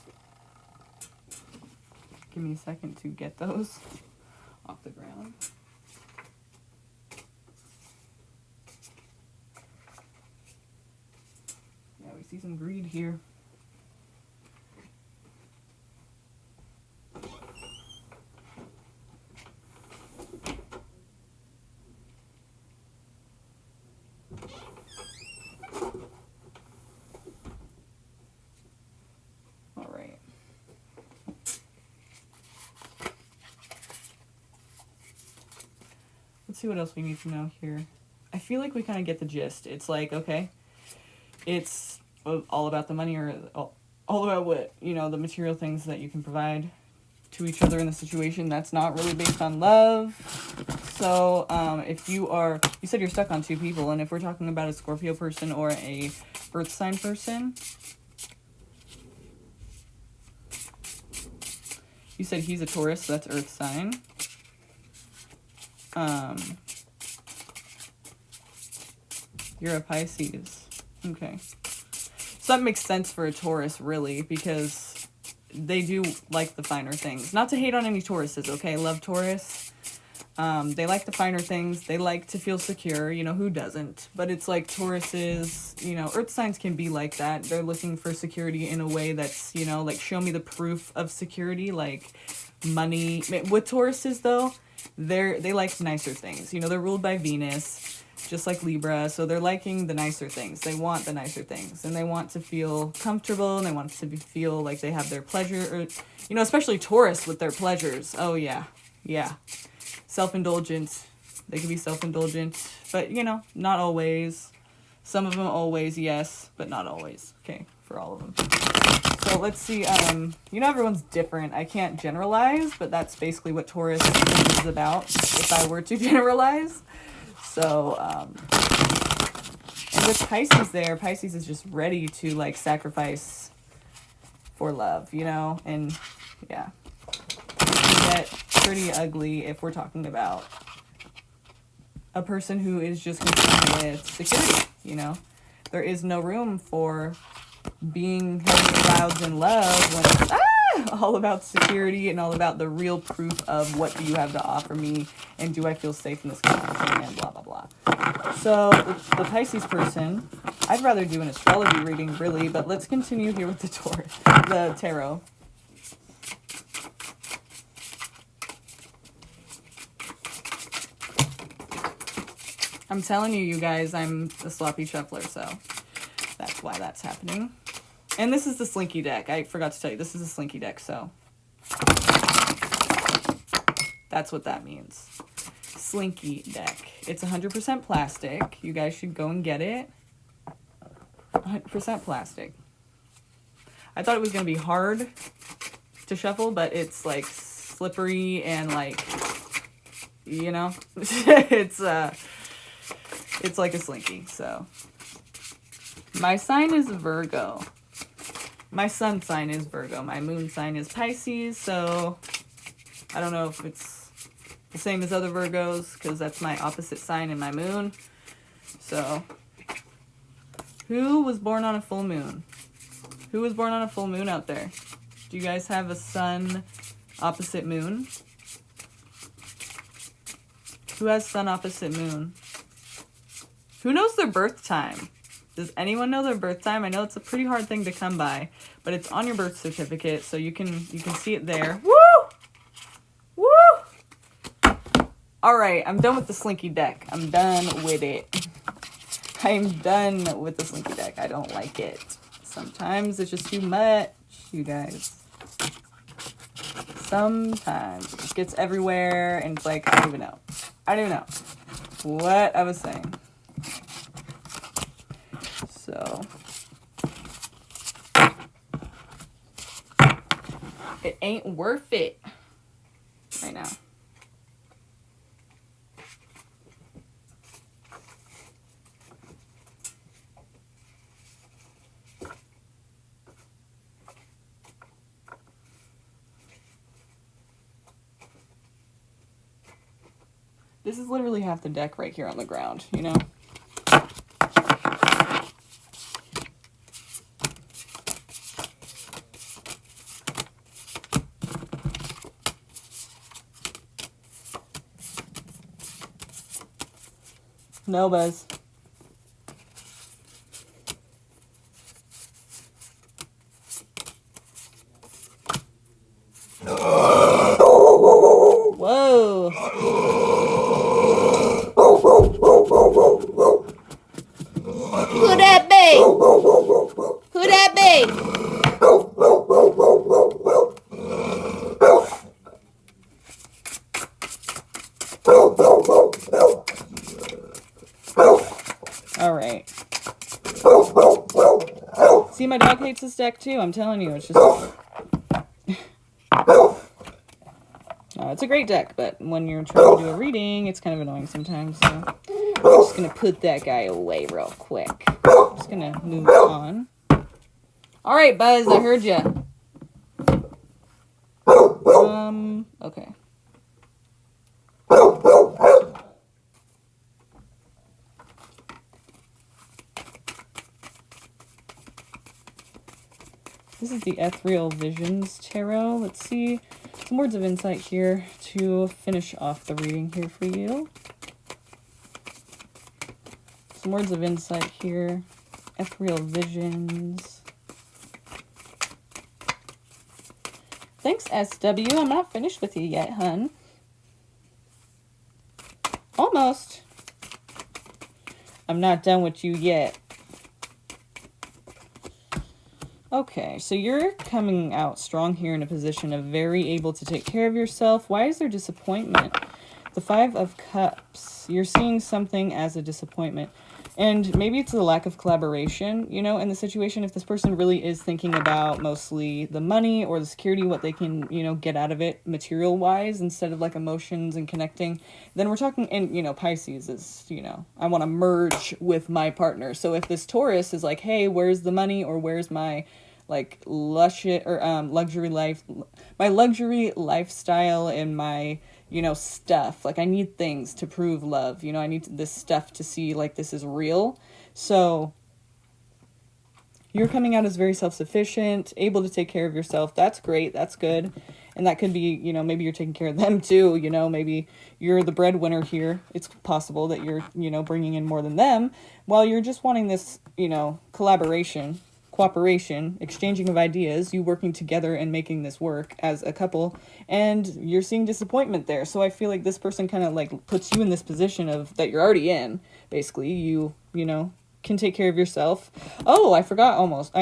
give me a second to get those off the ground. Yeah, we see some greed here. let's see what else we need to know here. I feel like we kind of get the gist. It's like, okay, it's all about the money, or all about what, you know, the material things that you can provide to each other in the situation. That's not really based on love. So if you said you're stuck on 2 people, and if we're talking about a Scorpio person or a earth sign person, you said he's a Taurus, so that's earth sign. You're a Pisces. Okay. So that makes sense for a Taurus, really, because they do like the finer things. Not to hate on any Tauruses, okay? Love Taurus. They like the finer things. They like to feel secure. You know, who doesn't? But it's like Tauruses, you know, earth signs can be like that. They're looking for security in a way that's, you know, like, show me the proof of security, like money. With Tauruses, though, they like nicer things. You know, they're ruled by Venus, just like Libra, so they're liking the nicer things. They want the nicer things, and they want to feel comfortable, and they want to feel like they have their pleasure, or, you know, especially Taurus with their pleasures. Oh, yeah. Yeah. Self-indulgent. They can be self-indulgent, but, you know, not always. Some of them always, yes, but not always. Okay, for all of them. So let's see, you know, everyone's different. I can't generalize, but that's basically what Taurus is about, if I were to generalize. So, and with Pisces there, Pisces is just ready to, like, sacrifice for love, you know? And, yeah. It can get pretty ugly if we're talking about a person who is just concerned with security, you know? There is no room for being heavy and clouds in love when it's all about security and all about the real proof of what do you have to offer me, and do I feel safe in this connection, and blah, blah, blah. So the Pisces person, I'd rather do an astrology reading, really, but let's continue here with the tarot. I'm telling you, you guys, I'm a sloppy shuffler, so that's why that's happening. And this is the Slinky deck. I forgot to tell you, this is a Slinky deck, so that's what that means. Slinky deck. It's 100% plastic. You guys should go and get it. 100% plastic. I thought it was going to be hard to shuffle, but it's, like, slippery and, like, you know, it's like a Slinky, so. My sign is Virgo. My sun sign is Virgo. My moon sign is Pisces, so I don't know if it's the same as other Virgos, because that's my opposite sign in my moon. So, who was born on a full moon? Who was born on a full moon out there? Do you guys have a sun opposite moon? Who has sun opposite moon? Who knows their birth time? Does anyone know their birth time? I know it's a pretty hard thing to come by, but it's on your birth certificate, so you can see it there. Woo! Woo! All right, I'm done with the Slinky deck. I'm done with it. I'm done with the Slinky deck. I don't like it. Sometimes it's just too much, you guys. Sometimes it just gets everywhere, and it's like, I don't even know. I don't even know what I was saying. So, it ain't worth it right now. This is literally half the deck right here on the ground, you know? No, Buzz. Whoa. Who that be? Who that be? See, my dog hates this deck too. I'm telling you, it's just... it's a great deck, but when you're trying to do a reading, it's kind of annoying sometimes. So I'm just going to put that guy away real quick. I'm just going to move on. All right, Buzz, I heard you. Okay. This is the Ethereal Visions Tarot. Let's see some words of insight here to finish off the reading here for you. Some words of insight here. Ethereal Visions. Thanks, SW. I'm not finished with you yet, hun. Almost. I'm not done with you yet. Okay, so you're coming out strong here in a position of very able to take care of yourself. Why is there disappointment? The Five of Cups. You're seeing something as a disappointment. And maybe it's a lack of collaboration, you know, in the situation. If this person really is thinking about mostly the money or the security, what they can, you know, get out of it material-wise instead of, like, emotions and connecting, then we're talking, and, you know, Pisces is, you know, I want to merge with my partner. So if this Taurus is like, hey, where's the money, or where's my, like, luxury life, my luxury lifestyle and my, you know, stuff. Like, I need things to prove love. You know, I need this stuff to see, like, this is real. So you're coming out as very self-sufficient, able to take care of yourself. That's great. That's good. And that could be, you know, maybe you're taking care of them too. You know, maybe you're the breadwinner here. It's possible that you're, you know, bringing in more than them, while you're just wanting this, you know, collaboration, cooperation, exchanging of ideas, you working together and making this work as a couple, and you're seeing disappointment there. So I feel like this person kind of, like, puts you in this position of that you're already in. Basically, you know, can take care of yourself. Oh, I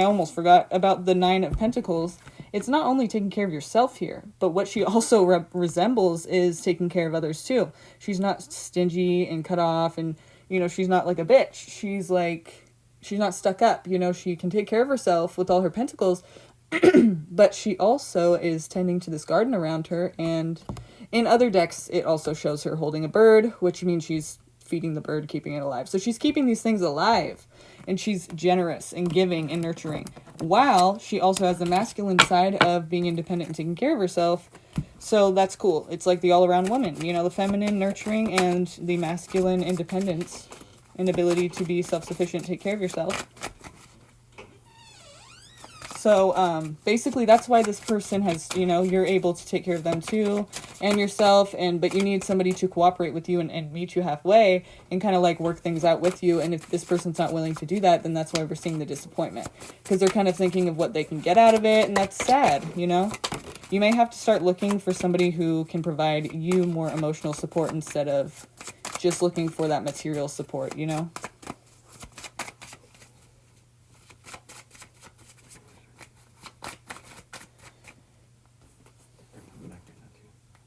almost forgot about the Nine of Pentacles. It's not only taking care of yourself here, but what she also resembles is taking care of others too. She's not stingy and cut off, and, you know, she's not like a bitch. She's like, she's not stuck up, you know, she can take care of herself with all her pentacles, but she also is tending to this garden around her, and in other decks, it also shows her holding a bird, which means she's feeding the bird, keeping it alive. So she's keeping these things alive, and she's generous and giving and nurturing, while she also has the masculine side of being independent and taking care of herself. So that's cool. It's like the all-around woman, you know, the feminine nurturing and the masculine independence. An ability to be self-sufficient, take care of yourself. So, basically that's why this person has, you know, you're able to take care of them too, and yourself, but you need somebody to cooperate with you and meet you halfway, and kind of, like, work things out with you. And if this person's not willing to do that, then that's why we're seeing the disappointment, because they're kind of thinking of what they can get out of it, and that's sad, you know? You may have to start looking for somebody who can provide you more emotional support instead of just looking for that material support, you know?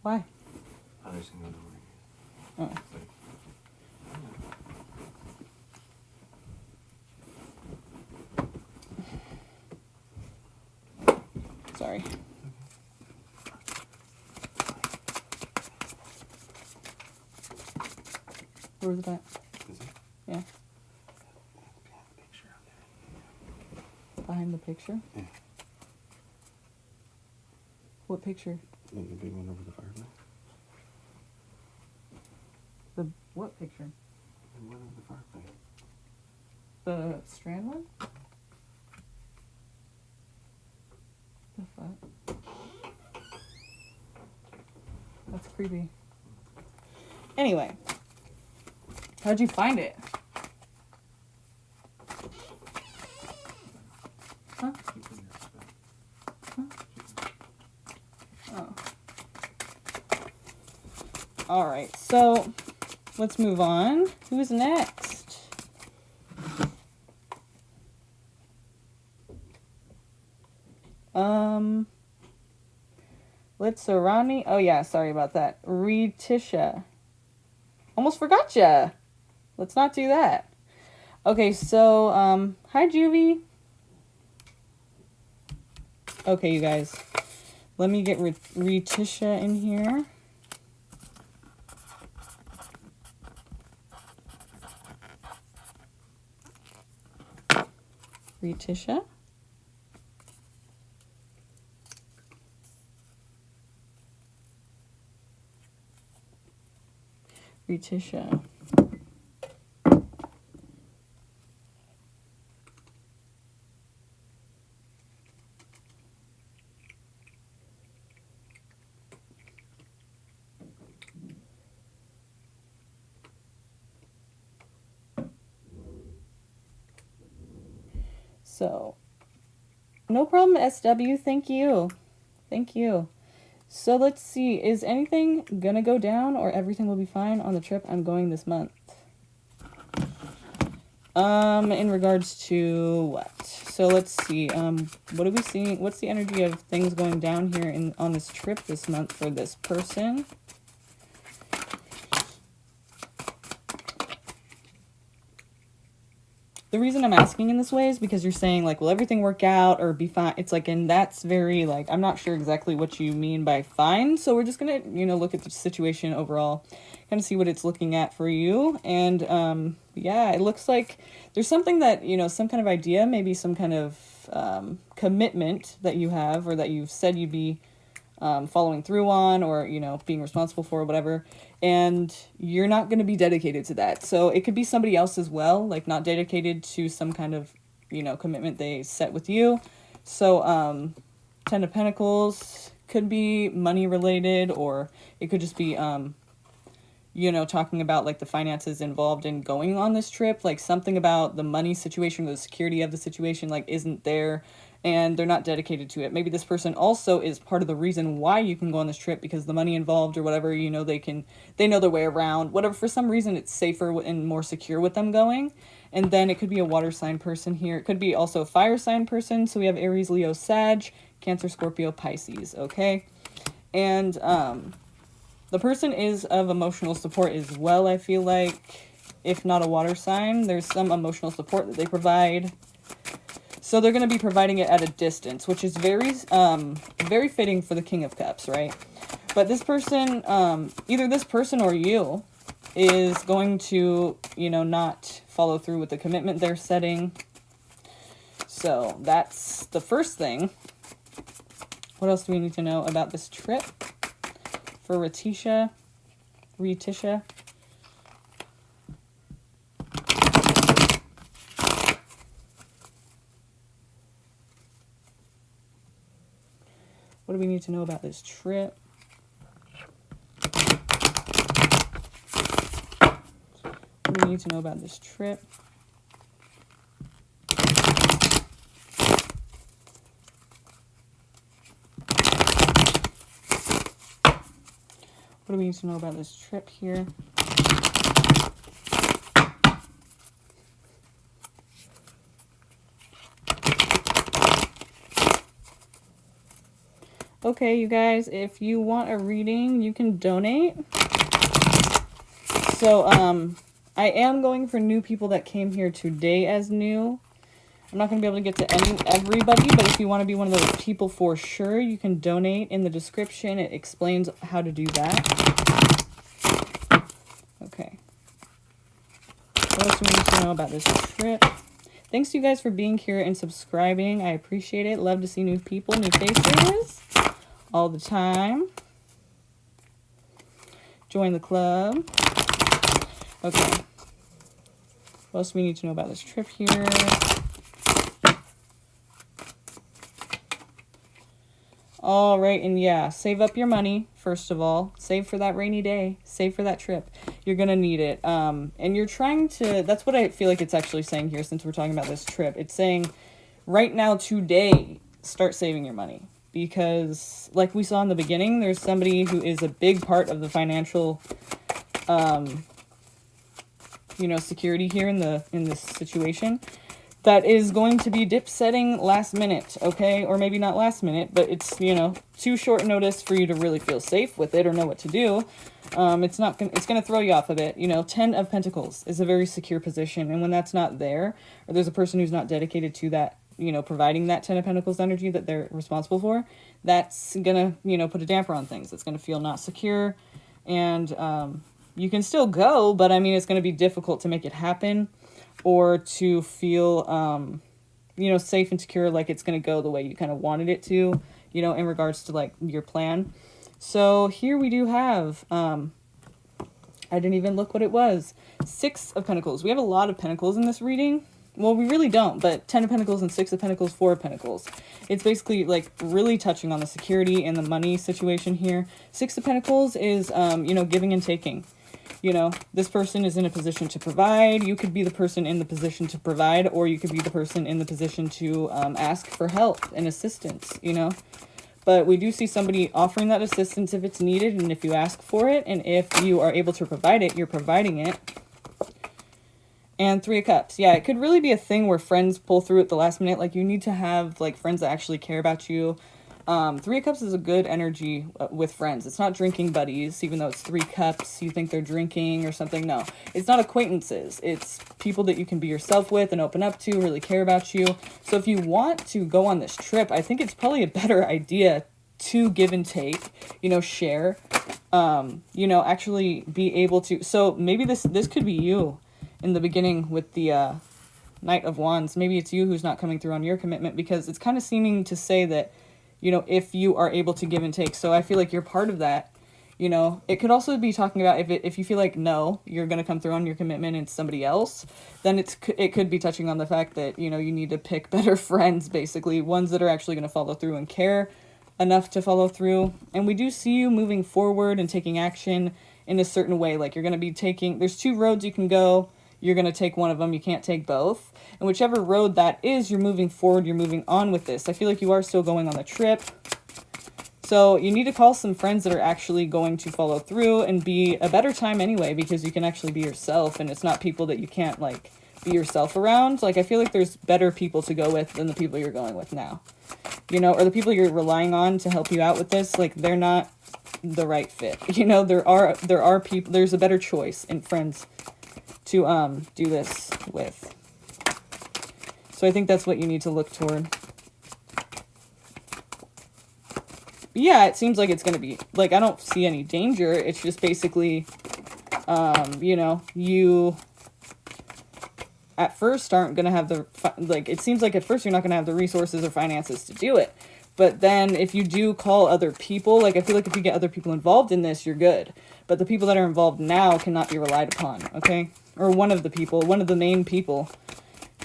Why? Oh. Sorry. Where was that? Yeah. Behind the picture? Yeah. What picture? The big one over the fireplace. The what picture? The one over the fireplace. The strand one? The fuck? That's creepy. Anyway. How'd you find it? Huh? Huh? Oh. Alright, so let's move on. Who's next? Let's Rani. Oh yeah, sorry about that. Retisha. Almost forgot ya. Let's not do that. Okay, so, hi, Juvie. Okay, you guys. Let me get Retisha in here. Retisha. Retisha. So, no problem, SW. Thank you. Thank you. So let's see. Is anything gonna go down or everything will be fine on the trip I'm going this month? In regards to what? So let's see. What are we seeing? What's the energy of things going down here on this trip this month for this person? The reason I'm asking in this way is because you're saying, like, will everything work out or be fine? It's like, and that's very, like, I'm not sure exactly what you mean by fine. So we're just going to, you know, look at the situation overall, kind of see what it's looking at for you. And, yeah, it looks like there's something that, you know, some kind of idea, maybe some kind of commitment that you have or that you've said you'd be following through on or, you know, being responsible for or whatever. And you're not going to be dedicated to that. So it could be somebody else as well, like not dedicated to some kind of, you know, commitment they set with you. So 10 of Pentacles could be money related, or it could just be, you know, talking about like the finances involved in going on this trip, like something about the money situation, the security of the situation, like isn't there. And they're not dedicated to it. Maybe this person also is part of the reason why you can go on this trip, because the money involved or whatever, you know, they know their way around, whatever. For some reason, it's safer and more secure with them going. And then it could be a water sign person here. It could be also a fire sign person. So we have Aries, Leo, Sag, Cancer, Scorpio, Pisces. Okay. And the person is of emotional support as well, I feel like. If not a water sign, there's some emotional support that they provide. So they're going to be providing it at a distance, which is very fitting for the King of Cups, right? But this person, either this person or you, is going to, you know, not follow through with the commitment they're setting. So that's the first thing. What else do we need to know about this trip for Retisha? What do we need to know about this trip? What do we need to know about this trip? What do we need to know about this trip here? Okay, you guys, if you want a reading, you can donate. So, I am going for new people that came here today as new. I'm not going to be able to get to everybody, but if you want to be one of those people for sure, you can donate in the description. It explains how to do that. Okay. What else do we need to know about this trip? Thanks you guys for being here and subscribing. I appreciate it. Love to see new people, new faces all the time. Join the club. Okay. What else do we need to know about this trip here? All right, and yeah, save up your money, first of all. Save for that rainy day. Save for that trip. You're going to need it. And you're trying to, that's what I feel like it's actually saying here, since we're talking about this trip. It's saying, right now, today, start saving your money. Because, like we saw in the beginning, there's somebody who is a big part of the financial, you know, security here in this situation, that is going to be dip setting last minute, okay? Or maybe not last minute, but it's, you know, too short notice for you to really feel safe with it or know what to do. It's going to throw you off a bit. You know, 10 of Pentacles is a very secure position, and when that's not there, or there's a person who's not dedicated to that you know, providing that Ten of Pentacles energy that they're responsible for, that's gonna, you know, put a damper on things. It's gonna feel not secure, and you can still go, but I mean, it's gonna be difficult to make it happen, or to feel, you know, safe and secure, like it's gonna go the way you kind of wanted it to, you know, in regards to like your plan. So here we do have, I didn't even look what it was. 6 of Pentacles. We have a lot of Pentacles in this reading. Well, we really don't, but 10 of Pentacles and 6 of Pentacles, 4 of Pentacles. It's basically like really touching on the security and the money situation here. 6 of Pentacles is, you know, giving and taking. You know, this person is in a position to provide. You could be the person in the position to provide, or you could be the person in the position to ask for help and assistance, you know. But we do see somebody offering that assistance if it's needed and if you ask for it. And if you are able to provide it, you're providing it. And 3 of Cups. Yeah, it could really be a thing where friends pull through at the last minute. Like, you need to have, like, friends that actually care about you. 3 of Cups is a good energy with friends. It's not drinking buddies, even though it's 3 cups. You think they're drinking or something. No, it's not acquaintances. It's people that you can be yourself with and open up to, really care about you. So if you want to go on this trip, I think it's probably a better idea to give and take, you know, share, you know, actually be able to. So maybe this could be you in the beginning with the Knight of Wands. Maybe it's you who's not coming through on your commitment, because it's kind of seeming to say that, you know, if you are able to give and take. So I feel like you're part of that, you know. It could also be talking about if you feel like, no, you're going to come through on your commitment and it's somebody else, then it could be touching on the fact that, you know, you need to pick better friends, basically, ones that are actually going to follow through and care enough to follow through. And we do see you moving forward and taking action in a certain way. Like, you're going to be taking, there's 2 roads you can go. You're going to take one of them. You can't take both. And whichever road that is, you're moving forward. You're moving on with this. I feel like you are still going on the trip. So you need to call some friends that are actually going to follow through and be a better time anyway, because you can actually be yourself, and it's not people that you can't, like, be yourself around. Like, I feel like there's better people to go with than the people you're going with now, you know, or the people you're relying on to help you out with this. Like, they're not the right fit. You know, there are people, there's a better choice in friends to do this with. So I think that's what you need to look toward. But yeah, it seems like it's going to be, like, I don't see any danger. It's just basically, you know, you at first aren't going to have the, like, it seems like at first you're not going to have the resources or finances to do it. But then if you do call other people, like, I feel like if you get other people involved in this, you're good. But the people that are involved now cannot be relied upon, okay? Or one of the main people,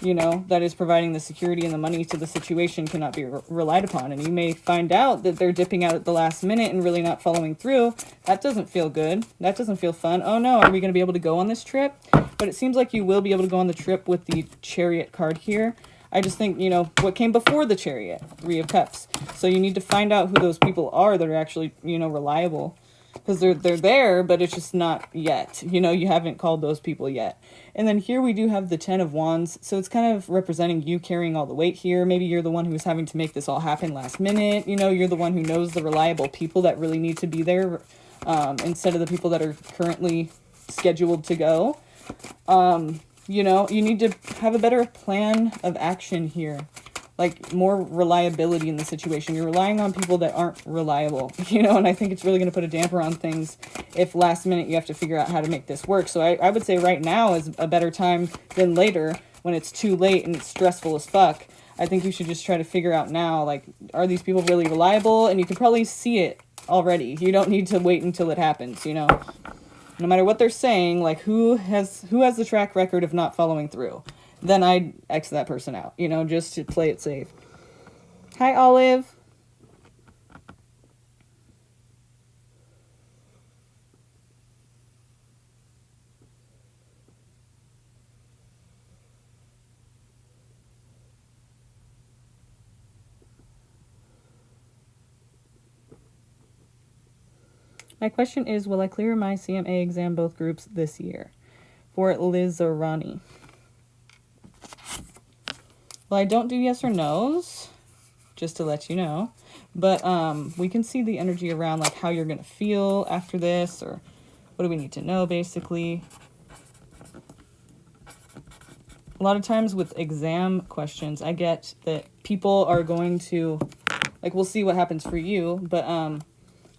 you know, that is providing the security and the money to the situation cannot be relied upon. And you may find out that they're dipping out at the last minute and really not following through. That doesn't feel good. That doesn't feel fun. Oh no, are we going to be able to go on this trip? But it seems like you will be able to go on the trip with the Chariot card here. I just think, you know, what came before the Chariot? 3 of Cups. So you need to find out who those people are that are actually, you know, reliable. Because they're there, but it's just not yet. You know, you haven't called those people yet. And then here we do have the 10 of Wands. So it's kind of representing you carrying all the weight here. Maybe you're the one who's having to make this all happen last minute. You know, you're the one who knows the reliable people that really need to be there, instead of the people that are currently scheduled to go. You know, you need to have a better plan of action here. Like, more reliability in the situation. You're relying on people that aren't reliable, you know, and I think it's really going to put a damper on things if last minute you have to figure out how to make this work. So I would say right now is a better time than later, when it's too late and it's stressful as fuck. I think you should just try to figure out now, like, are these people really reliable? And you can probably see it already. You don't need to wait until it happens, you know. No matter what they're saying, like, who has the track record of not following through? Then I'd X that person out, you know, just to play it safe. Hi, Olive. My question is, will I clear my CMA exam both groups this year? For Liz or Ronnie. Well, I don't do yes or no's, just to let you know. But we can see the energy around, like, how you're going to feel after this, or what do we need to know, basically. a lot of times with exam questions, I get that people are going to, like, we'll see what happens for you, but a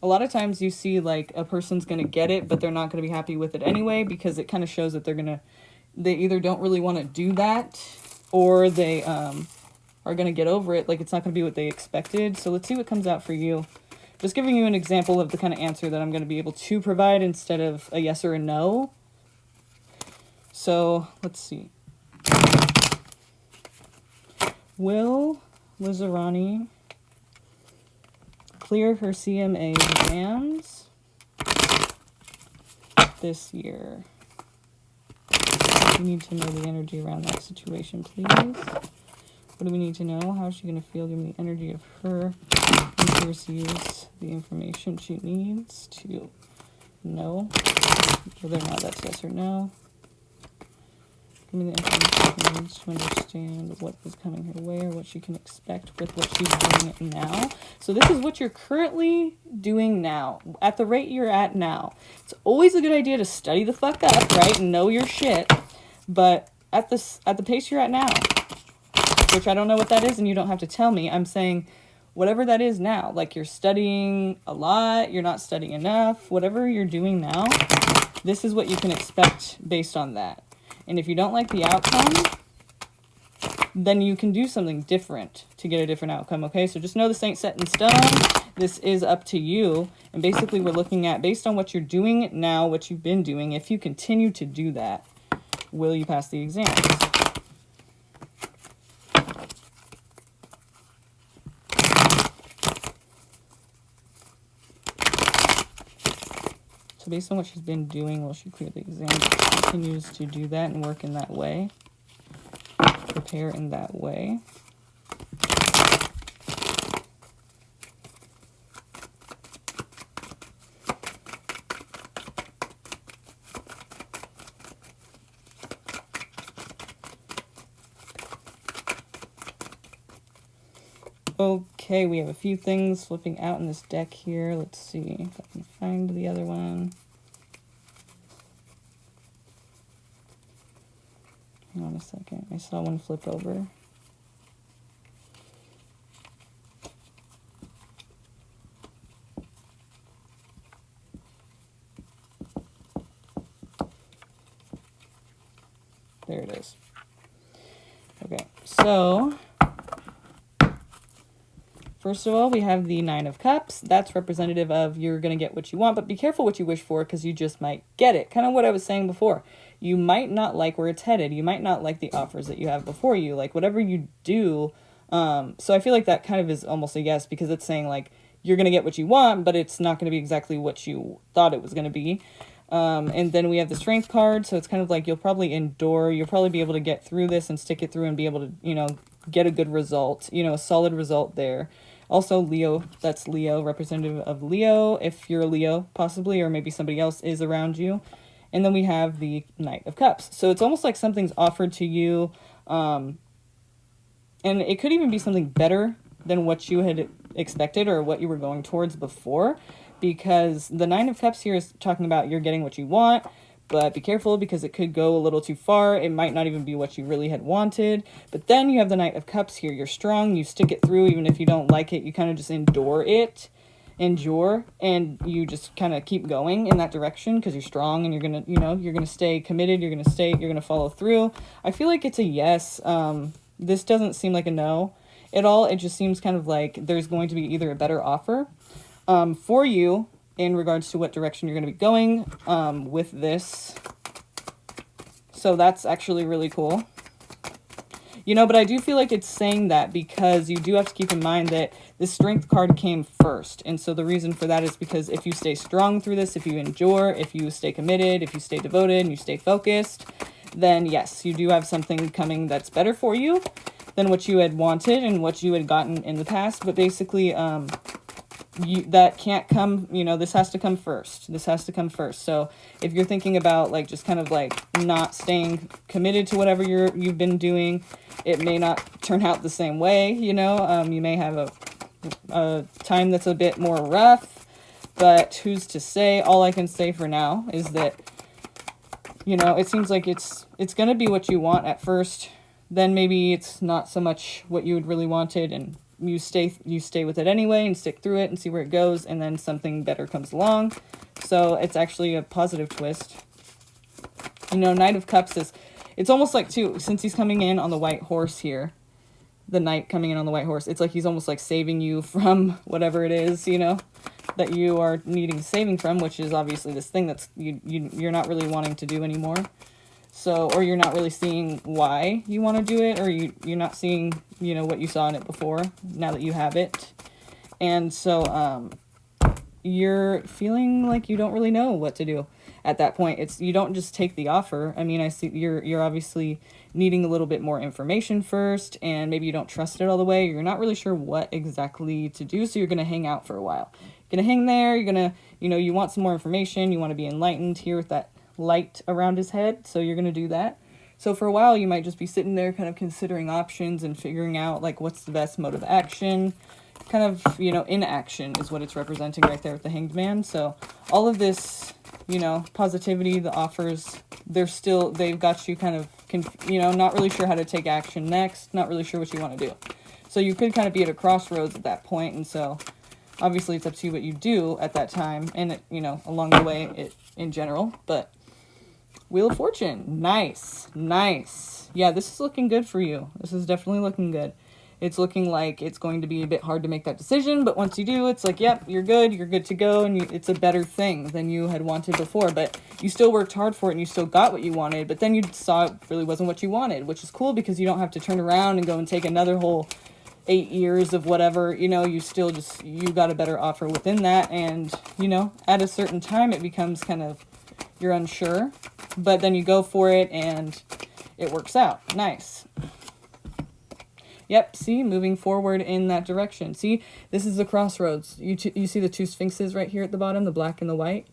lot of times you see, like, a person's going to get it, but they're not going to be happy with it anyway, because it kind of shows that they either don't really want to do that, or they are going to get over it, like, it's not going to be what they expected. So let's see what comes out for you. Just giving you an example of the kind of answer that I'm going to be able to provide instead of a yes or a no. So let's see. Will Lizarani clear her CMA exams this year? We need to know the energy around that situation, please. What do we need to know? How is she going to feel? Give me the energy of her when she receives the information she needs to know whether or not that's yes or no. Give me the information she needs to understand what is coming her way or what she can expect with what she's doing now. So this is what you're currently doing now, at the rate you're at now. It's always a good idea to study the fuck up, right, and know your shit. But at the pace you're at now, which I don't know what that is, and you don't have to tell me. I'm saying whatever that is now, like you're studying a lot, you're not studying enough, whatever you're doing now, this is what you can expect based on that. And if you don't like the outcome, then you can do something different to get a different outcome, okay? So just know this ain't set in stone. This is up to you. And basically we're looking at, based on what you're doing now, what you've been doing, if you continue to do that, will you pass the exams? So based on what she's been doing, will she clear the exam? She continues to do that and work in that way. Prepare in that way. Okay, we have a few things flipping out in this deck here. Let's see if I can find the other one. Hang on a second. I saw one flip over. There it is. Okay, so first of all, we have the Nine of Cups. That's representative of you're going to get what you want, but be careful what you wish for because you just might get it. Kind of what I was saying before. You might not like where it's headed. You might not like the offers that you have before you. Like whatever you do. So I feel like that kind of is almost a yes because it's saying like you're going to get what you want, but it's not going to be exactly what you thought it was going to be. And then we have the Strength card. So it's kind of like you'll probably endure. You'll probably be able to get through this and stick it through and be able to, get a good result. A solid result there. Also, Leo, that's Leo, representative of Leo, if you're a Leo, possibly, or maybe somebody else is around you. And then we have the Knight of Cups. So it's almost like something's offered to you, and it could even be something better than what you had expected or what you were going towards before, because the Nine of Cups here is talking about you're getting what you want, but be careful because it could go a little too far. It might not even be what you really had wanted. But then you have the Knight of Cups here. You're strong. You stick it through even if you don't like it. You kind of just endure, and you just kind of keep going in that direction because you're strong and you're going to, you're going to stay committed. You're going to follow through. I feel like it's a yes. This doesn't seem like a no at all. It just seems kind of like there's going to be either a better offer for you in regards to what direction you're going to be going with this. So that's actually really cool. But I do feel like it's saying that because you do have to keep in mind that the Strength card came first. And so the reason for that is because if you stay strong through this, if you endure, if you stay committed, if you stay devoted and you stay focused, then yes, you do have something coming that's better for you than what you had wanted and what you had gotten in the past. But basically, that can't come, this has to come first. So if you're thinking about like just kind of like not staying committed to whatever you've been doing, it may not turn out the same way, you may have a time that's a bit more rough, but who's to say? All I can say for now is that You know, it seems like it's going to be what you want at first. Then maybe it's not so much what you would really wanted, and you stay with it anyway and stick through it and see where it goes, and then something better comes along. So it's actually a positive twist. You know, Knight of Cups is, it's almost like, too, since he's coming in on the white horse here, the knight coming in on the white horse, it's like he's almost like saving you from whatever it is, you know, that you are needing saving from, which is obviously this thing that's you're not really wanting to do anymore. So, or you're not really seeing why you want to do it, or you're not seeing, you know, what you saw in it before, now that you have it. And so, you're feeling like you don't really know what to do at that point. It's, you don't just take the offer. I mean, I see you're obviously needing a little bit more information first, and maybe you don't trust it all the way. You're not really sure what exactly to do, so you're going to hang out for a while. You're going to hang there, you're going to, you know, you want some more information, you want to be enlightened here with that light around his head, so you're going to do that. So for a while, you might just be sitting there kind of considering options and figuring out, like, what's the best mode of action. Kind of, you know, inaction is what it's representing right there with the Hanged Man. So all of this, you know, positivity, the offers, they've got you kind of, you know, not really sure how to take action next, not really sure what you want to do. So you could kind of be at a crossroads at that point, and so obviously it's up to you what you do at that time, and, you know, along the way in general. But Wheel of Fortune, nice. Yeah, this is looking good for you. This is definitely looking good. It's looking like it's going to be a bit hard to make that decision, but once you do, it's like, yep, you're good to go, and it's a better thing than you had wanted before. But you still worked hard for it, and you still got what you wanted, but then you saw it really wasn't what you wanted, which is cool because you don't have to turn around and go and take another whole 8 years of whatever, you know, you still just, you got a better offer within that, and, you know, at a certain time, it becomes kind of, you're unsure, but then you go for it, and it works out. Nice. Yep, see, moving forward in that direction. See, this is the crossroads. You see the two sphinxes right here at the bottom, the black and the white?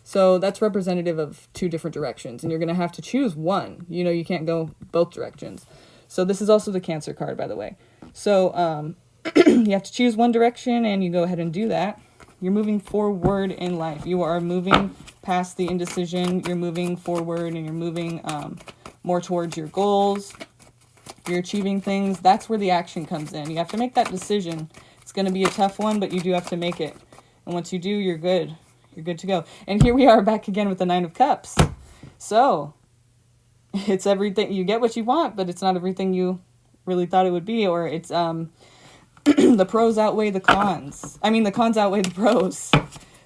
So that's representative of two different directions, and you're going to have to choose one. You know, you can't go both directions. So this is also the Cancer card, by the way. So you have to choose one direction, and you go ahead and do that. You're moving forward in life. You are moving past the indecision. You're moving forward, and you're moving more towards your goals. You're achieving things. That's where the action comes in. You have to make that decision. It's going to be a tough one, but you do have to make it. And once you do, you're good. You're good to go. And here we are back again with the Nine of Cups. So it's everything. You get what you want, but it's not everything you really thought it would be. Or it's the pros outweigh the cons. I mean, the cons outweigh the pros.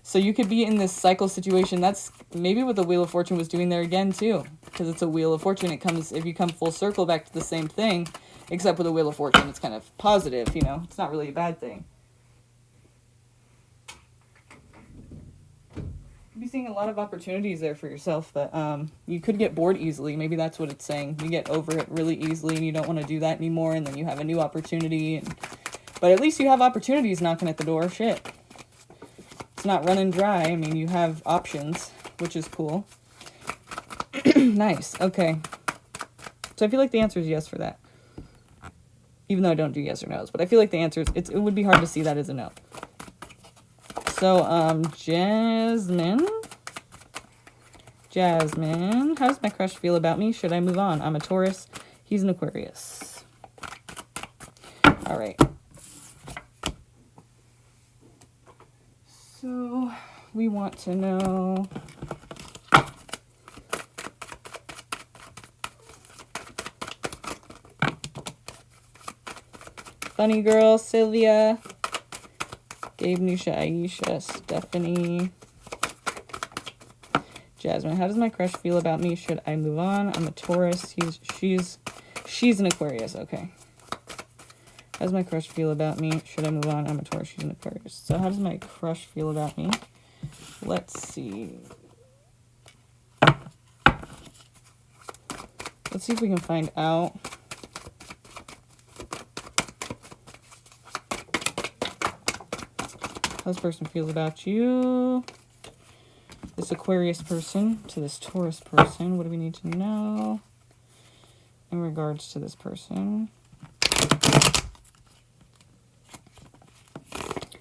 So you could be in this cycle situation. That's maybe what the Wheel of Fortune was doing there again, too. Because it's a Wheel of Fortune. It comes, if you come full circle back to the same thing, except with the Wheel of Fortune, it's kind of positive, you know. It's not really a bad thing. You'd be seeing a lot of opportunities there for yourself, but you could get bored easily. Maybe that's what it's saying. You get over it really easily, and you don't want to do that anymore, and then you have a new opportunity. But at least you have opportunities knocking at the door. Shit. It's not running dry. I mean, you have options, which is cool. Nice. Okay. So I feel like the answer is yes for that. Even though I don't do yes or no's, but I feel like the answer is, it would be hard to see that as a no. So, Jasmine, how does my crush feel about me? Should I move on? I'm a Taurus. He's an Aquarius. All right. So, we want to know... Funny Girl, Sylvia, Gabe, Nusha, Aisha, Stephanie, Jasmine. How does my crush feel about me? Should I move on? I'm a Taurus. She's an Aquarius. Okay. How does my crush feel about me? Should I move on? I'm a Taurus. She's an Aquarius. So how does my crush feel about me? Let's see. Let's see if we can find out. How this person feels about you. This Aquarius person to this Taurus person. What do we need to know in regards to this person?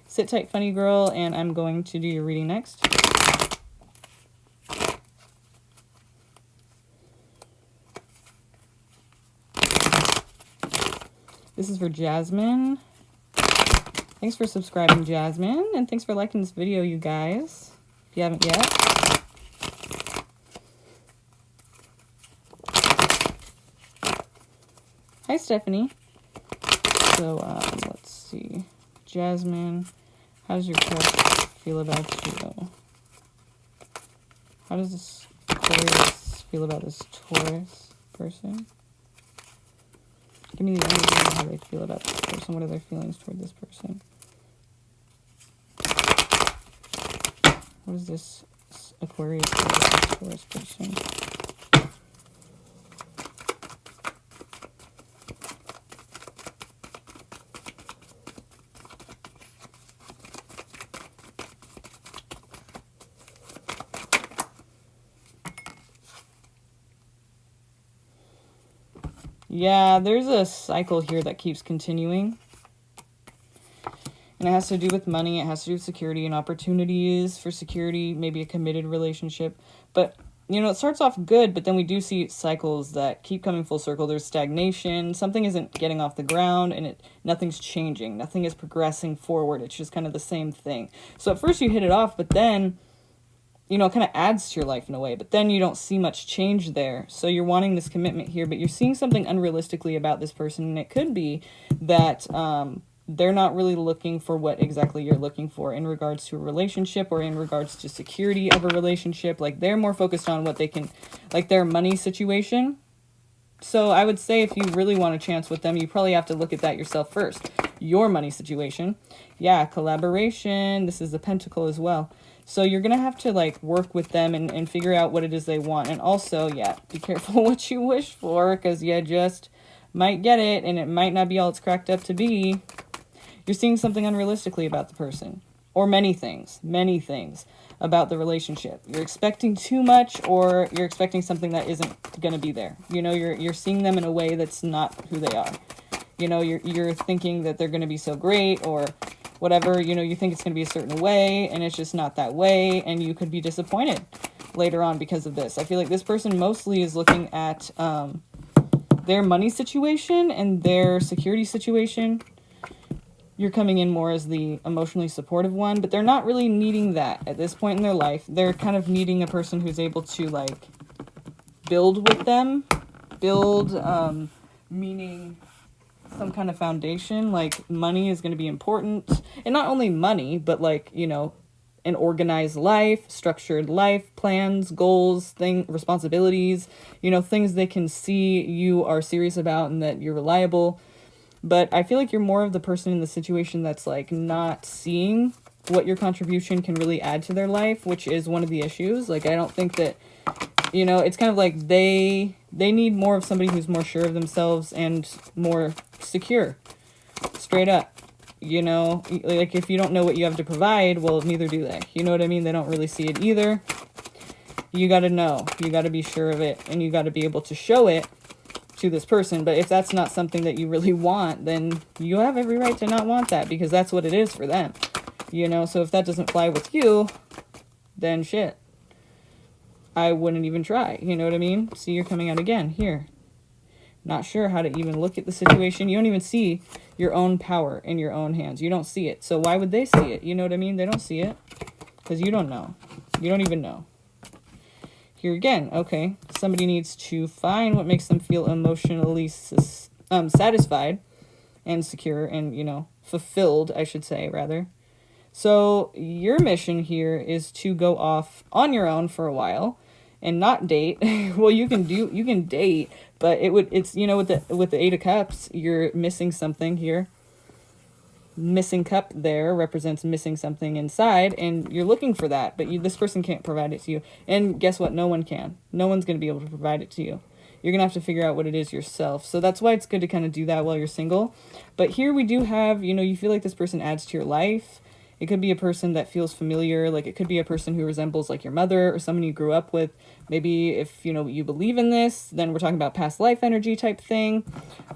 Sit tight, funny girl, and I'm going to do your reading next. This is for Jasmine. Thanks for subscribing, Jasmine. And thanks for liking this video, you guys. If you haven't yet. Hi, Stephanie. So, let's see. Jasmine, how does your crush feel about you? How does this Aquarius feel about this Taurus person? Give me the energy of how they feel about this person. What are their feelings toward this person? What is this Aquarius feel about this Taurus person? Yeah, there's a cycle here that keeps continuing. And it has to do with money. It has to do with security and opportunities for security, maybe a committed relationship. But, you know, it starts off good, but then we do see cycles that keep coming full circle. There's stagnation. Something isn't getting off the ground, and nothing's changing. Nothing is progressing forward. It's just kind of the same thing. So at first you hit it off, but then, you know, it kind of adds to your life in a way, but then you don't see much change there. So you're wanting this commitment here, but you're seeing something unrealistically about this person. And it could be that they're not really looking for what exactly you're looking for in regards to a relationship or in regards to security of a relationship. Like, they're more focused on what they can, like their money situation. So I would say if you really want a chance with them, you probably have to look at that yourself first. Your money situation. Yeah, collaboration. This is the Pentacle as well. So you're going to have to, like, work with them and figure out what it is they want. And also, yeah, be careful what you wish for, because you just might get it, and it might not be all it's cracked up to be. You're seeing something unrealistically about the person. Or many things about the relationship. You're expecting too much, or you're expecting something that isn't going to be there. You know, you're seeing them in a way that's not who they are. You know, you're thinking that they're going to be so great, or whatever, you know, you think it's going to be a certain way, and it's just not that way, and you could be disappointed later on because of this. I feel like this person mostly is looking at their money situation and their security situation. You're coming in more as the emotionally supportive one, but they're not really needing that at this point in their life. They're kind of needing a person who's able to, like, build with them. Build, meaning some kind of foundation. Like, money is going to be important, and not only money, but, like, you know, an organized life, structured life, plans, goals, responsibilities, you know, things they can see you are serious about and that you're reliable. But I feel like you're more of the person in the situation that's, like, not seeing what your contribution can really add to their life, which is one of the issues. Like, I don't think that, you know, it's kind of like they need more of somebody who's more sure of themselves and more secure. Straight up. You know, like, if you don't know what you have to provide, well, neither do they. You know what I mean? They don't really see it either. You got to know. You got to be sure of it, and you got to be able to show it to this person. But if that's not something that you really want, then you have every right to not want that, because that's what it is for them. You know, so if that doesn't fly with you, then shit. I wouldn't even try. You know what I mean? See, you're coming out again here. Not sure how to even look at the situation. You don't even see your own power in your own hands. You don't see it. So why would they see it? You know what I mean? They don't see it because you don't know. You don't even know. Here again, okay. Somebody needs to find what makes them feel emotionally satisfied and secure and, you know, fulfilled, I should say, rather. So your mission here is to go off on your own for a while and not date. Well, you can date, but it's, you know, with the 8 of Cups, you're missing something here. Missing cup there represents missing something inside, and you're looking for that, but this person can't provide it to you. And guess what? No one can. No one's going to be able to provide it to you. You're going to have to figure out what it is yourself. So that's why it's good to kind of do that while you're single. But here we do have, you know, you feel like this person adds to your life. It could be a person that feels familiar. Like, it could be a person who resembles, like, your mother or someone you grew up with. Maybe if, you know, you believe in this, then we're talking about past life energy type thing.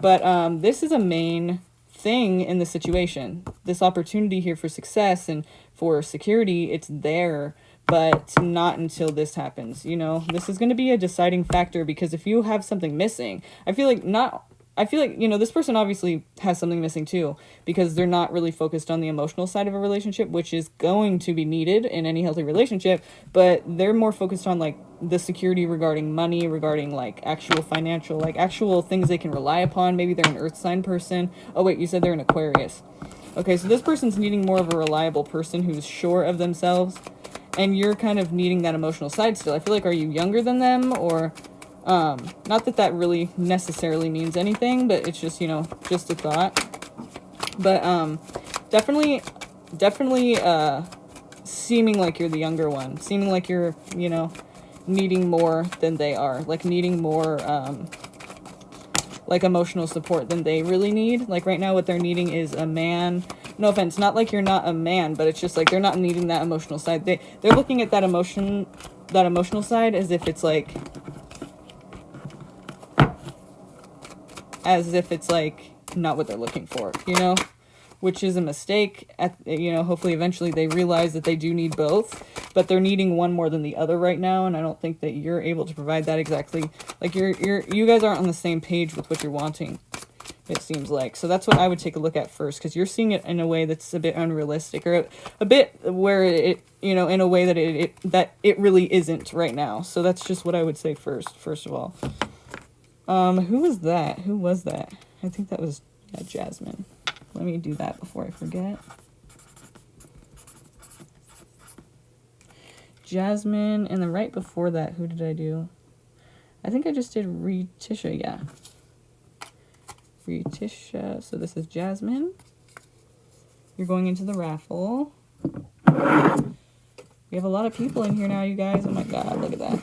But this is a main thing in the situation. This opportunity here for success and for security, it's there, but not until this happens. You know, this is going to be a deciding factor, because if you have something missing, I feel like I feel like, this person obviously has something missing too, because they're not really focused on the emotional side of a relationship, which is going to be needed in any healthy relationship, but they're more focused on like the security regarding money, regarding like actual financial, like actual things they can rely upon. Maybe they're an earth sign person. Oh wait, you said they're an Aquarius. Okay, so this person's needing more of a reliable person who's sure of themselves, and you're kind of needing that emotional side still. I feel like, are you younger than them, or not that that really necessarily means anything, but it's just, just a thought. But definitely seeming like you're the younger one, seeming like you're, needing more than they are, like needing more like emotional support than they really need. Like right now what they're needing is a man. No offense, not like you're not a man, but it's just like they're not needing that emotional side. They're looking at that emotional side as if it's like not what they're looking for, which is a mistake. Hopefully eventually they realize that they do need both, but they're needing one more than the other right now, and I don't think that you're able to provide that exactly. Like you guys aren't on the same page with what you're wanting, it seems like. So that's what I would take a look at first, because you're seeing it in a way that's a bit unrealistic, or a bit where it, in a way that it really isn't right now. So that's just what I would say first of all. Who was that? I think that was Jasmine. Let me do that before I forget. Jasmine, and then right before that, who did I do? I think I just did Retisha, yeah. Retisha, so this is Jasmine. You're going into the raffle. We have a lot of people in here now, you guys. Oh my god, look at that.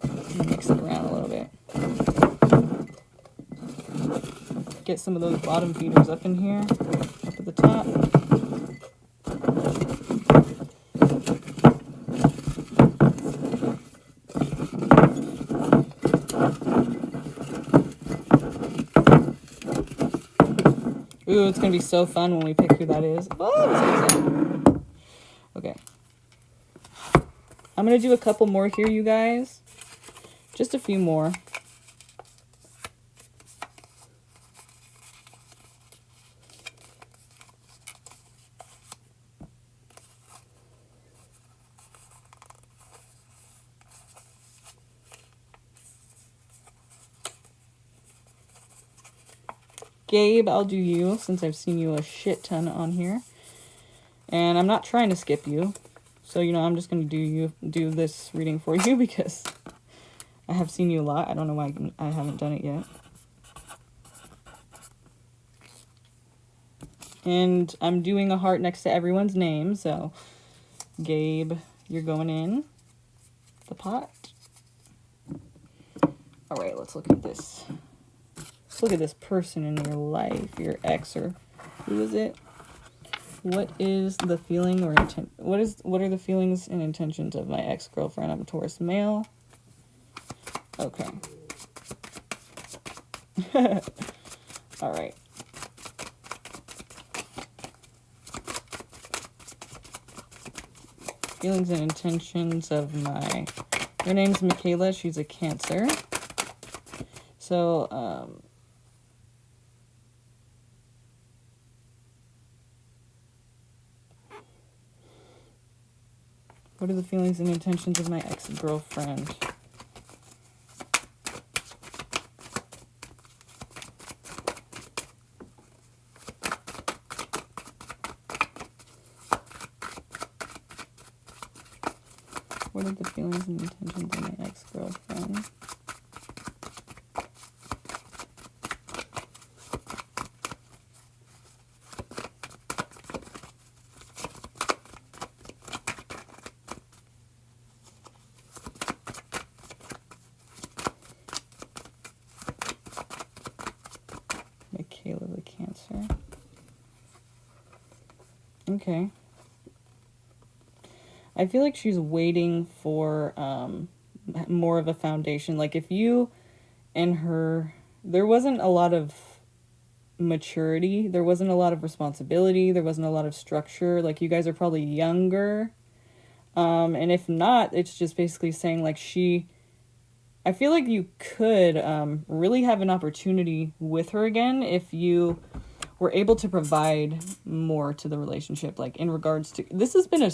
I'm gonna mix it around a little bit. Get some of those bottom feeders up in here, up at the top. Ooh, it's gonna be so fun when we pick who that is. Oh, I'm so excited. Okay. I'm gonna do a couple more here, you guys. Just a few more. Gabe, I'll do you, since I've seen you a shit ton on here. And I'm not trying to skip you. So, I'm just going to do this reading for you, because I have seen you a lot. I don't know why I haven't done it yet. And I'm doing a heart next to everyone's name, so Gabe, you're going in the pot. All right, let's look at this. Let's look at this person in your life, your ex, or who is it? What is the feeling or intent? What are the feelings and intentions of my ex-girlfriend? I'm a Taurus male. Okay. All right. Feelings and intentions of her name's Michaela. She's a Cancer. So, what are the feelings and intentions of my ex-girlfriend? What are the feelings and intentions of my ex-girlfriend? Michaela the Cancer. Okay. I feel like she's waiting for more of a foundation. Like if you and her, there wasn't a lot of maturity. There wasn't a lot of responsibility. There wasn't a lot of structure. Like you guys are probably younger. And if not, it's just basically saying like I feel like you could really have an opportunity with her again if you were able to provide more to the relationship, like in regards to, this has been a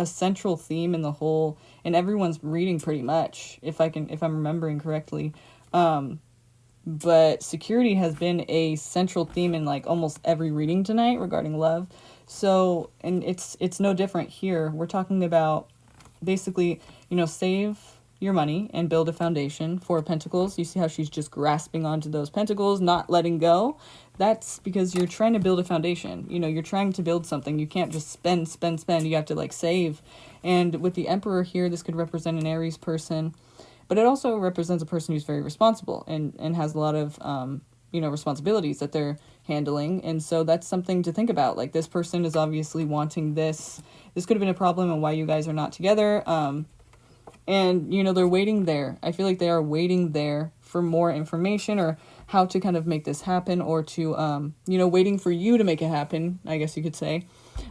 central theme in the whole, in everyone's reading pretty much, if I'm remembering correctly. But security has been a central theme in like almost every reading tonight regarding love. So, and it's no different here. We're talking about basically, save your money and build a foundation. Four of Pentacles. You see how she's just grasping onto those pentacles, not letting go. That's because you're trying to build a foundation. You're trying to build something. You can't just spend. You have to like save. And with the Emperor here, this could represent an Aries person, but it also represents a person who's very responsible and has a lot of, responsibilities that they're handling. And so that's something to think about. Like, this person is obviously wanting this. This could have been a problem and why you guys are not together. And, they're waiting there. I feel like they are waiting there for more information or how to kind of make this happen, or to, waiting for you to make it happen, I guess you could say.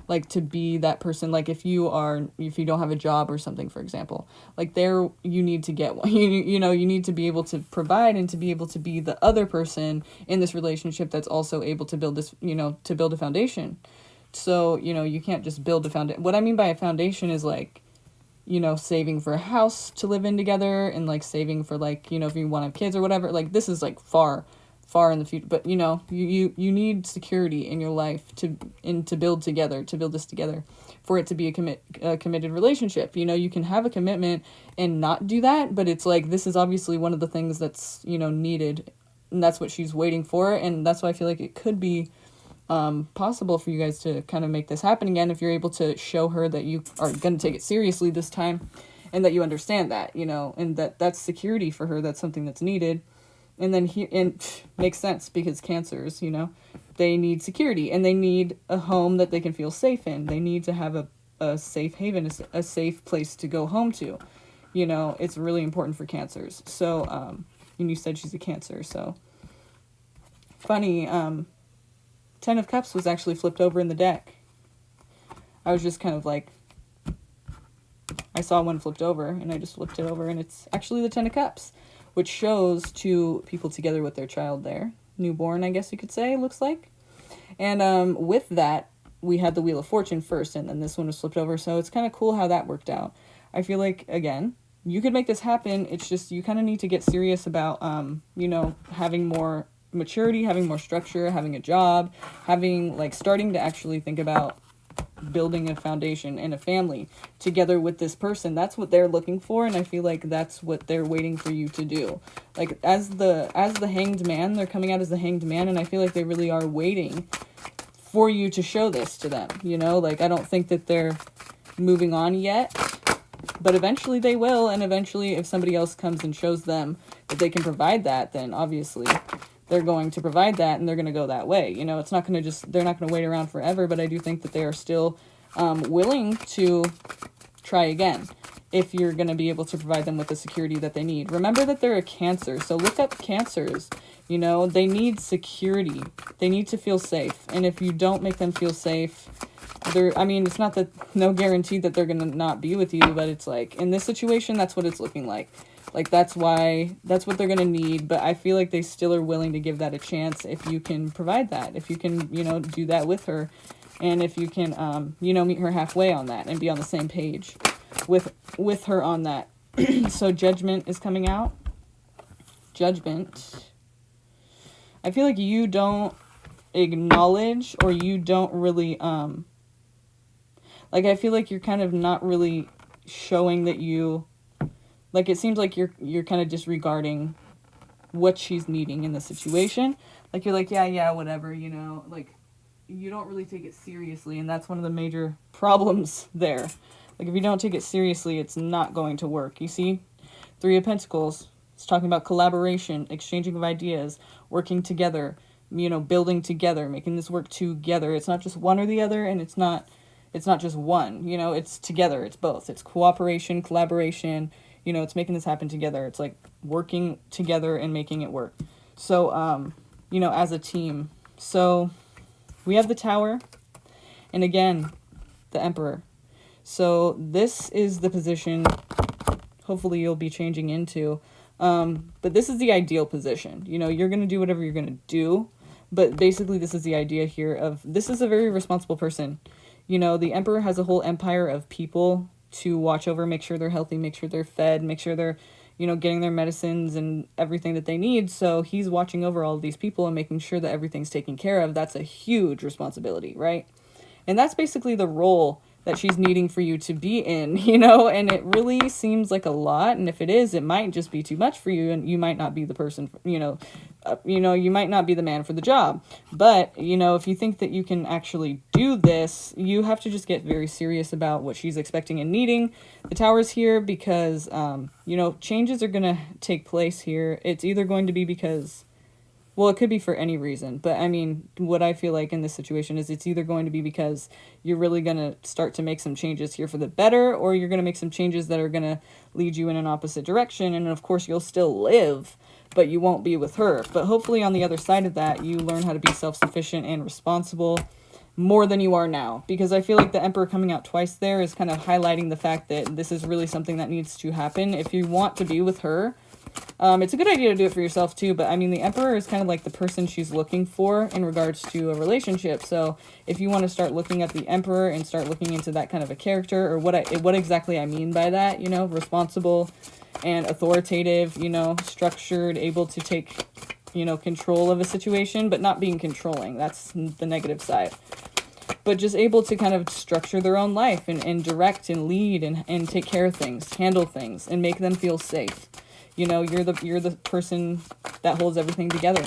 Like, to be that person. Like, if you don't have a job or something, for example, like you need to get one. You need to be able to provide and to be able to be the other person in this relationship that's also able to build this, to build a foundation. So, you can't just build a foundation. What I mean by a foundation is like, saving for a house to live in together, and like saving for like, if you want to have kids or whatever. Like, this is like far in the future, but you need security in your life to build together, to build this together, for it to be a committed relationship. You can have a commitment and not do that, but it's like, this is obviously one of the things that's, needed, and that's what she's waiting for. And that's why I feel like it could be possible for you guys to kind of make this happen again, if you're able to show her that you are going to take it seriously this time, and that you understand that, and that's security for her. That's something that's needed. And then makes sense, because Cancers, they need security, and they need a home that they can feel safe in. They need to have a safe haven, a safe place to go home to. It's really important for Cancers. So, and you said she's a Cancer, so funny. 10 of Cups was actually flipped over in the deck. I was just kind of like, I saw one flipped over, and I just flipped it over, and it's actually the 10 of Cups, which shows two people together with their child there. Newborn, I guess you could say, looks like. And with that, we had the Wheel of Fortune first, and then this one was flipped over, so it's kind of cool how that worked out. I feel like, again, you could make this happen. It's just, you kind of need to get serious about, having more maturity, having more structure, having a job, starting to actually think about building a foundation and a family together with this person. That's what they're looking for, and I feel like that's what they're waiting for you to do. Like, as the Hanged Man, they're coming out as the Hanged Man, and I feel like they really are waiting for you to show this to them, Like, I don't think that they're moving on yet, but eventually they will, and eventually if somebody else comes and shows them that they can provide that, then obviously they're going to provide that, and they're going to go that way. It's not going to they're not going to wait around forever, but I do think that they are still willing to try again, if you're going to be able to provide them with the security that they need. Remember that they're a Cancer, so look up Cancers. They need security. They need to feel safe, and if you don't make them feel safe, it's not that, no guarantee that they're going to not be with you, but it's like, in this situation, that's what it's looking like. Like, that's what they're going to need, but I feel like they still are willing to give that a chance if you can provide that, if you can, do that with her, and if you can, meet her halfway on that and be on the same page with her on that. So Judgment is coming out. Judgment. I feel like you don't acknowledge, or you don't really, I feel like you're kind of not really showing that you, like, it seems like you're kind of disregarding what she's needing in the situation. Like, you're like, yeah, whatever, like, you don't really take it seriously, and that's one of the major problems there. Like, if you don't take it seriously, it's not going to work. You see, 3 of Pentacles, it's talking about collaboration, exchanging of ideas, working together, building together, making this work together. It's not just one or the other, and it's not just one, it's together, it's both. It's cooperation, collaboration, it's making this happen together. It's like working together and making it work. So, as a team. So we have the Tower, and again, the Emperor. So this is the position hopefully you'll be changing into. But this is the ideal position. You know, you're going to do whatever you're going to do. But basically, this is the idea here of, this is a very responsible person. You know, the Emperor has a whole empire of people to watch over, make sure they're healthy, make sure they're fed, make sure they're, you know, getting their medicines and everything that they need. So he's watching over all of these people and making sure that everything's taken care of. That's a huge responsibility, right? And that's basically the role that she's needing for you to be in, you know, and it really seems like a lot. And if it is, it might just be too much for you, and you might not be the person, you know, you might not be the man for the job. But, you know, if you think that you can actually do this, you have to just get very serious about what she's expecting and needing. The Tower's here because, you know, changes are going to take place here. It's either going to be because, well, it could be for any reason, but I mean, what I feel like in this situation is it's either going to be because you're really going to start to make some changes here for the better, or you're going to make some changes that are going to lead you in an opposite direction, and of course you'll still live, but you won't be with her. But hopefully on the other side of that, you learn how to be self-sufficient and responsible more than you are now, because I feel like the Emperor coming out twice there is kind of highlighting the fact that this is really something that needs to happen. If you want to be with her, it's a good idea to do it for yourself too, but I mean, the Emperor is kind of like the person she's looking for in regards to a relationship. So if you want to start looking at the Emperor and start looking into that kind of a character, or what exactly I mean by that, you know, responsible and authoritative, you know, structured, able to take, you know, control of a situation, but not being controlling. That's the negative side. But just able to kind of structure their own life and direct and lead and take care of things, handle things, and make them feel safe. You know, you're the person that holds everything together.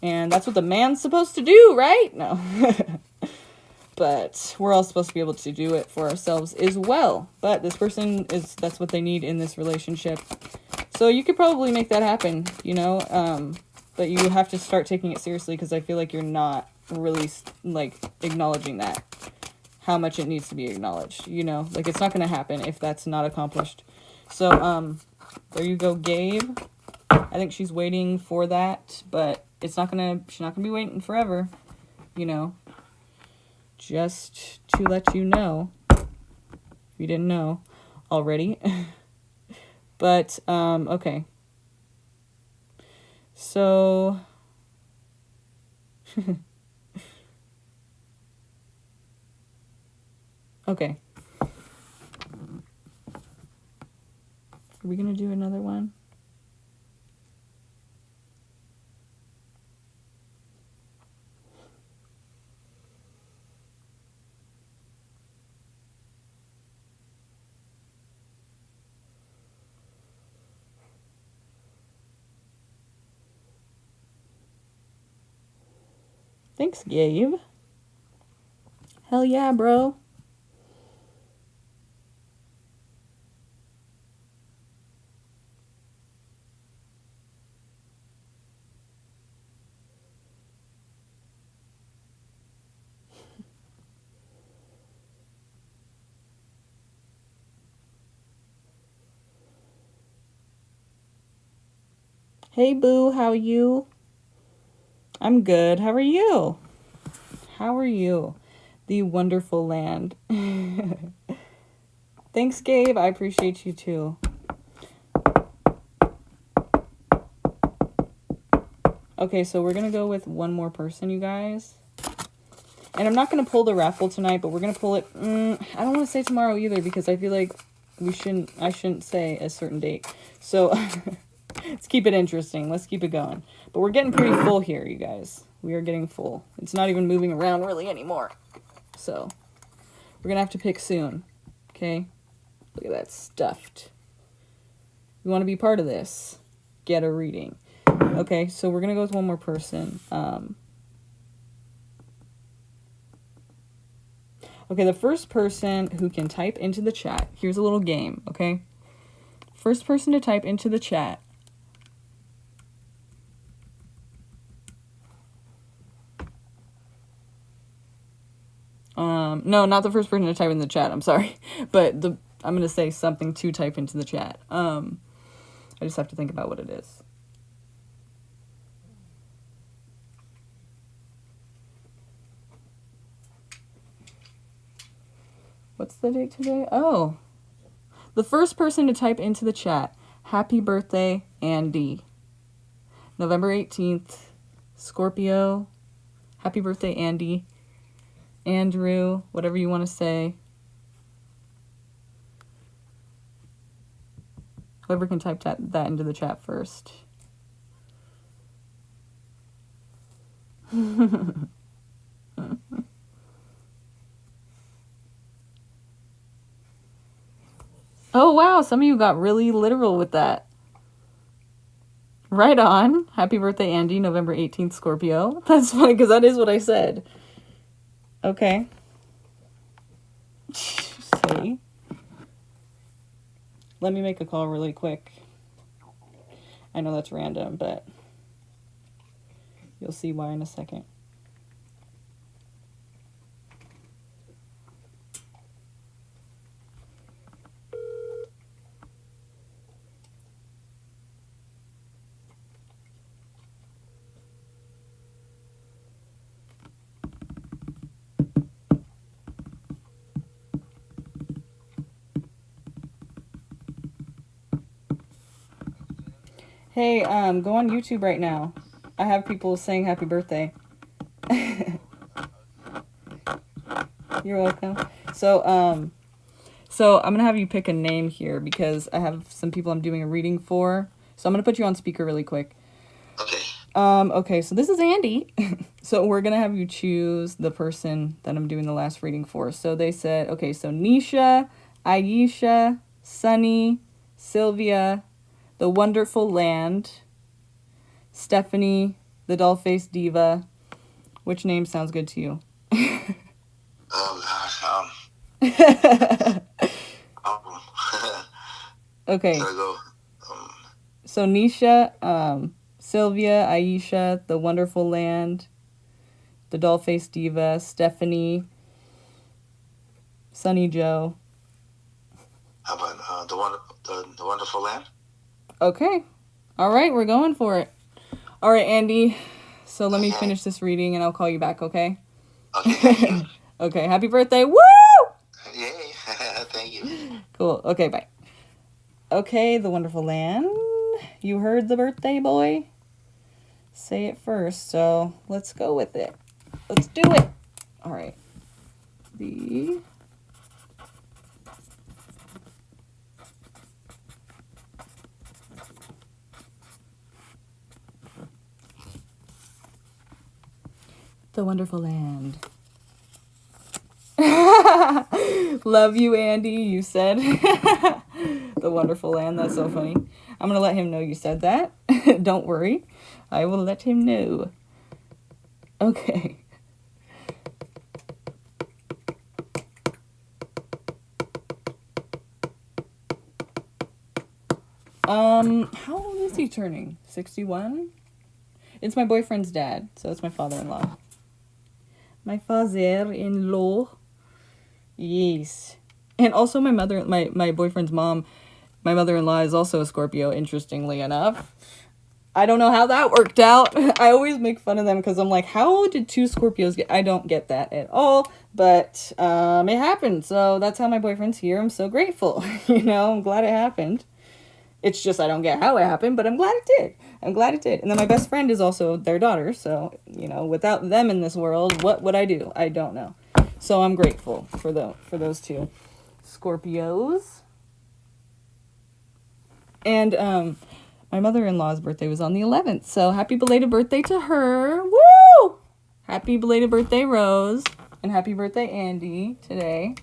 And that's what the man's supposed to do, right? No. But we're all supposed to be able to do it for ourselves as well. But this person that's what they need in this relationship. So you could probably make that happen, you know. But you have to start taking it seriously, because I feel like you're not really, like, acknowledging that. How much it needs to be acknowledged, you know. Like, it's not going to happen if that's not accomplished. So, there you go, Gabe. I think she's waiting for that, but she's not gonna be waiting forever, you know. Just to let you know, if you didn't know already. But, okay. So, okay. Are we going to do another one? Thanks, Gabe. Hell yeah, bro. Hey, boo, how are you? I'm good. How are you? How are you? The wonderful land. Thanks, Gabe. I appreciate you too. Okay, so we're going to go with one more person, you guys. And I'm not going to pull the raffle tonight, but we're going to pull it. I don't want to say tomorrow either, because I feel like I shouldn't say a certain date. So let's keep it interesting. Let's keep it going. But we're getting pretty full here, you guys. We are getting full. It's not even moving around really anymore. So we're going to have to pick soon. Okay? Look at that stuffed. You want to be part of this? Get a reading. Okay, so we're going to go with one more person. Okay, the first person who can type into the chat. Here's a little game, okay? First person to type into the chat. No, not the first person to type in the chat, I'm sorry. But I'm going to say something to type into the chat. I just have to think about what it is. What's the date today? Oh, the first person to type into the chat, happy birthday, Andy. November 18th, Scorpio. Happy birthday, Andy. Andrew, whatever you want to say. Whoever can type that into the chat first. Oh, wow. Some of you got really literal with that. Right on. Happy birthday, Andy. November 18th, Scorpio. That's funny because that is what I said. Okay. See? Let me make a call really quick. I know that's random, but you'll see why in a second. Hey, go on YouTube right now. I have people saying happy birthday. You're welcome. So I'm gonna have you pick a name here because I have some people I'm doing a reading for. So I'm gonna put you on speaker really quick. Okay. Okay, so this is Andy. So we're gonna have you choose the person that I'm doing the last reading for. So they said, okay, so Nisha, Aisha, Sunny, Sylvia, The Wonderful Land, Stephanie, the Doll-Faced Diva. Which name sounds good to you? Okay. So Nisha, Sylvia, Aisha, The Wonderful Land, The Doll-Faced Diva, Stephanie, Sunny Joe. How about the Wonderful Land? Okay. All right, we're going for it. All right, Andy. So let me finish this reading and I'll call you back, okay? Okay, thank you. Okay, happy birthday. Woo! Yay. Thank you. Cool. Okay, bye. Okay, The Wonderful Land. You heard the birthday boy say it first, so let's go with it. Let's do it. All right. The Wonderful Land. Love you, Andy, you said. The Wonderful Land. That's so funny. I'm going to let him know you said that. Don't worry. I will let him know. Okay. How old is he turning? 61? It's my boyfriend's dad, so it's my father-in-law. My father-in-law. Yes. And also my boyfriend's mom, my mother-in-law is also a Scorpio, interestingly enough. I don't know how that worked out. I always make fun of them because I'm like, how did two Scorpios get... I don't get that at all, but it happened. So that's how my boyfriend's here. I'm so grateful. I'm glad it happened. It's just I don't get how it happened, but I'm glad it did. I'm glad it did. And then my best friend is also their daughter. So, without them in this world, what would I do? I don't know. So I'm grateful for those two Scorpios. And my mother-in-law's birthday was on the 11th. So happy belated birthday to her. Woo! Happy belated birthday, Rose. And happy birthday, Andy, today.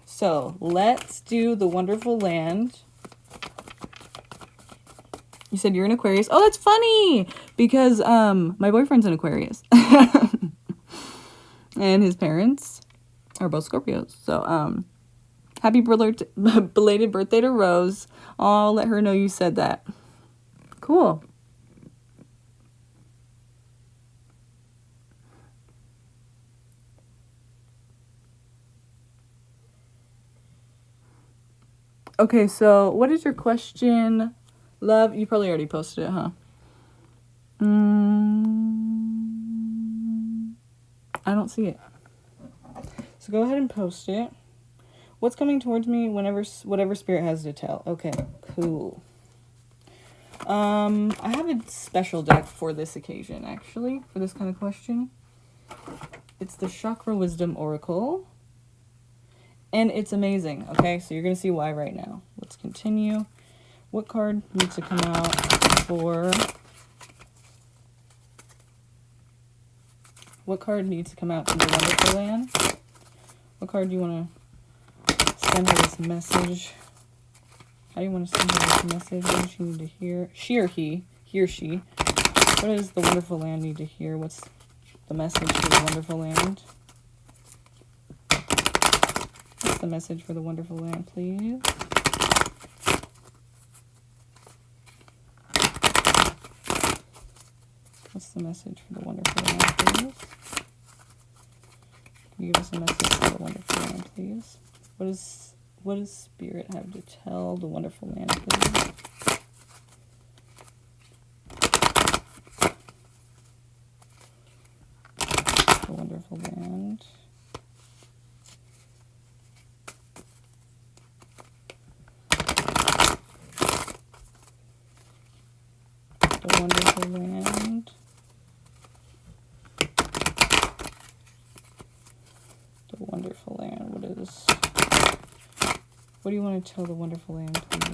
So let's do The Wonderful Land. You said you're an Aquarius. Oh, that's funny because my boyfriend's an Aquarius. And his parents are both Scorpios. So happy belated birthday to Rose. I'll let her know you said that. Cool. Okay, so what is your question? Love, you probably already posted it, huh? I don't see it. So go ahead and post it. What's coming towards me whatever spirit has to tell. Okay, cool. I have a special deck for this occasion, actually, for this kind of question. It's the Chakra Wisdom Oracle. And it's amazing, okay? So you're going to see why right now. Let's continue. What card needs to come out for... What card needs to come out for the Wonderful Land? What card do you want to send her this message? How do you want to send her this message? What does she need to hear? She or he or she. What does the Wonderful Land need to hear? What's the message for the Wonderful Land? What's the message for the Wonderful Land, please? What's the message for the Wonderful Land, please? Can you give us a message for the Wonderful Land, please? What does Spirit have to tell the Wonderful Land, please? The Wonderful Land. The Wonderful Land. The Wonderful Land. What do you want to tell the Wonderful Land, please?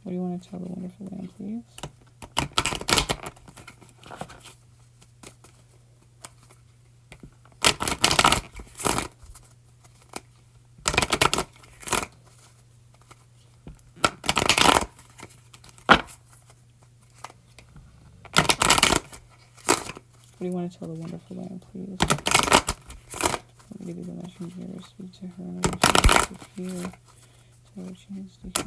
What do you want to tell the Wonderful Land, please? What do you want to tell the Wonderful Land, please? Let me give you the messenger. Speak to her. What she needs to hear. Tell her what she needs to hear.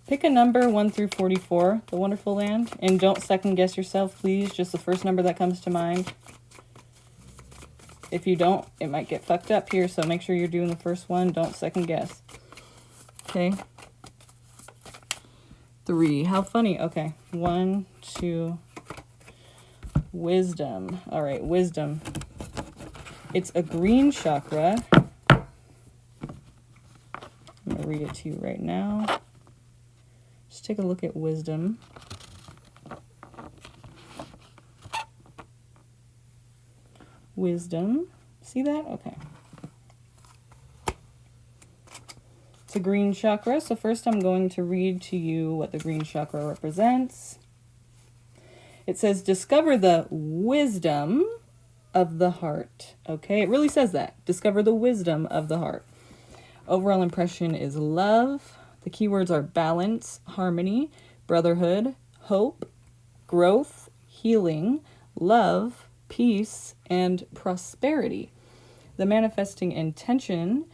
Pick a number 1 through 44, the Wonderful Land, and don't second guess yourself, please. Just the first number that comes to mind. If you don't, it might get fucked up here, so make sure you're doing the first one. Don't second guess. Okay. 3. How funny. Okay. 1, 2. Wisdom. All right, wisdom. It's a green chakra. I'm going to read it to you right now. Just take a look at wisdom. Wisdom. See that? Okay. It's a green chakra. So first I'm going to read to you what the green chakra represents. It says, discover the wisdom of the heart. Okay, it really says that. Discover the wisdom of the heart. Overall impression is love. The keywords are balance, harmony, brotherhood, hope, growth, healing, love, peace, and prosperity. The manifesting intention,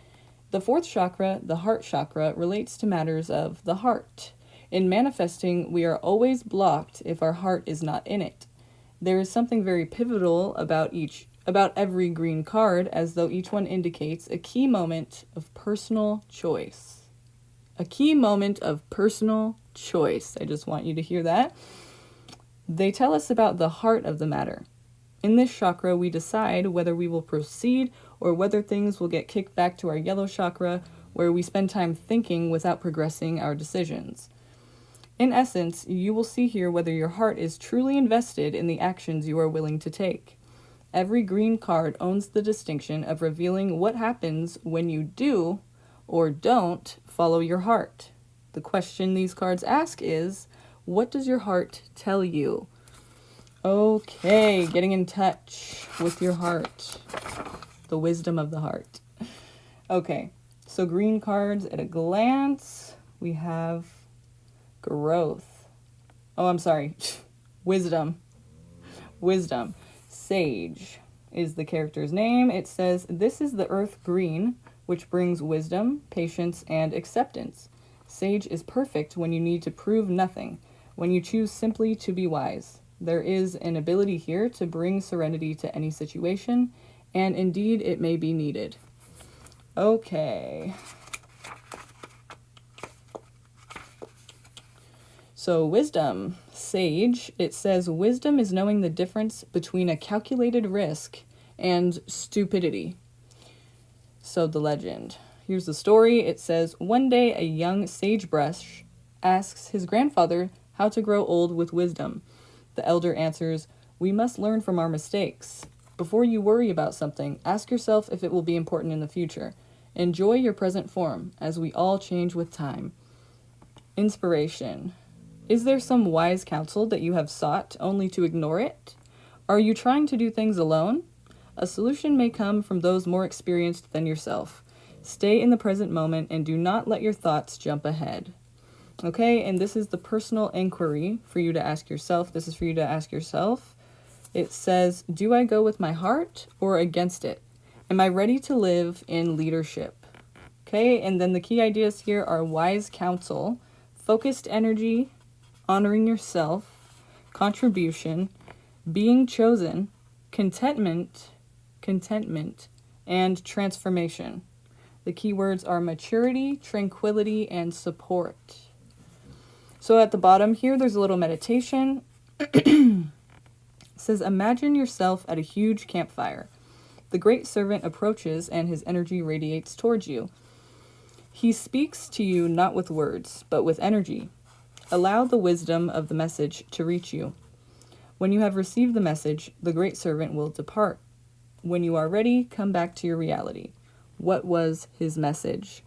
the fourth chakra, the heart chakra, relates to matters of the heart. In manifesting, we are always blocked if our heart is not in it. There is something very pivotal about every green card, as though each one indicates a key moment of personal choice. A key moment of personal choice. I just want you to hear that. They tell us about the heart of the matter. In this chakra, we decide whether we will proceed or whether things will get kicked back to our yellow chakra, where we spend time thinking without progressing our decisions. In essence, you will see here whether your heart is truly invested in the actions you are willing to take. Every green card owns the distinction of revealing what happens when you do or don't follow your heart. The question these cards ask is, what does your heart tell you? Okay, getting in touch with your heart. The wisdom of the heart. Okay, so green cards at a glance. We have growth. Oh, I'm sorry. Wisdom. Wisdom. Sage is the character's name. It says, this is the earth green, which brings wisdom, patience, and acceptance. Sage is perfect when you need to prove nothing, when you choose simply to be wise. There is an ability here to bring serenity to any situation, and indeed it may be needed. Okay. So wisdom, sage, it says wisdom is knowing the difference between a calculated risk and stupidity. So the legend. Here's the story. It says, one day a young sagebrush asks his grandfather how to grow old with wisdom. The elder answers, we must learn from our mistakes. Before you worry about something, ask yourself if it will be important in the future. Enjoy your present form, as we all change with time. Inspiration. Is there some wise counsel that you have sought only to ignore it? Are you trying to do things alone? A solution may come from those more experienced than yourself. Stay in the present moment and do not let your thoughts jump ahead. Okay, and this is the personal inquiry for you to ask yourself. This is for you to ask yourself. It says, do I go with my heart or against it? Am I ready to live in leadership? Okay, and then the key ideas here are wise counsel, focused energy, honoring yourself, contribution, being chosen, contentment, and transformation. The keywords are maturity, tranquility, and support. So at the bottom here, there's a little meditation. It says, imagine yourself at a huge campfire. The great servant approaches and his energy radiates towards you. He speaks to you not with words, but with energy. Allow the wisdom of the message to reach you. When you have received the message, the great servant will depart. When you are ready, come back to your reality. What was his message?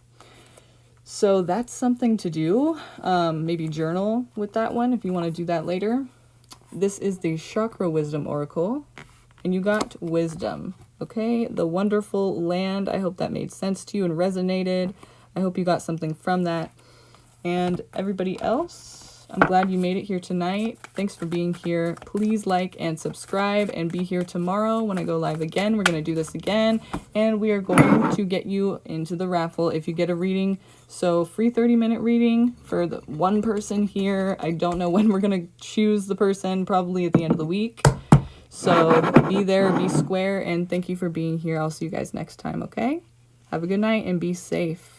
So that's something to do. Maybe journal with that one if you want to do that later. This is the Chakra Wisdom Oracle, and you got wisdom. Okay, the wonderful land. I hope that made sense to you and resonated. I hope you got something from that. And everybody else, I'm glad you made it here tonight. Thanks for being here. Please like and subscribe and be here tomorrow when I go live again. We're going to do this again, and we are going to get you into the raffle if you get a reading. So free 30-minute reading for the one person here. I don't know when we're going to choose the person, probably at the end of the week. So be there, be square, and thank you for being here. I'll see you guys next time, okay? Have a good night and be safe.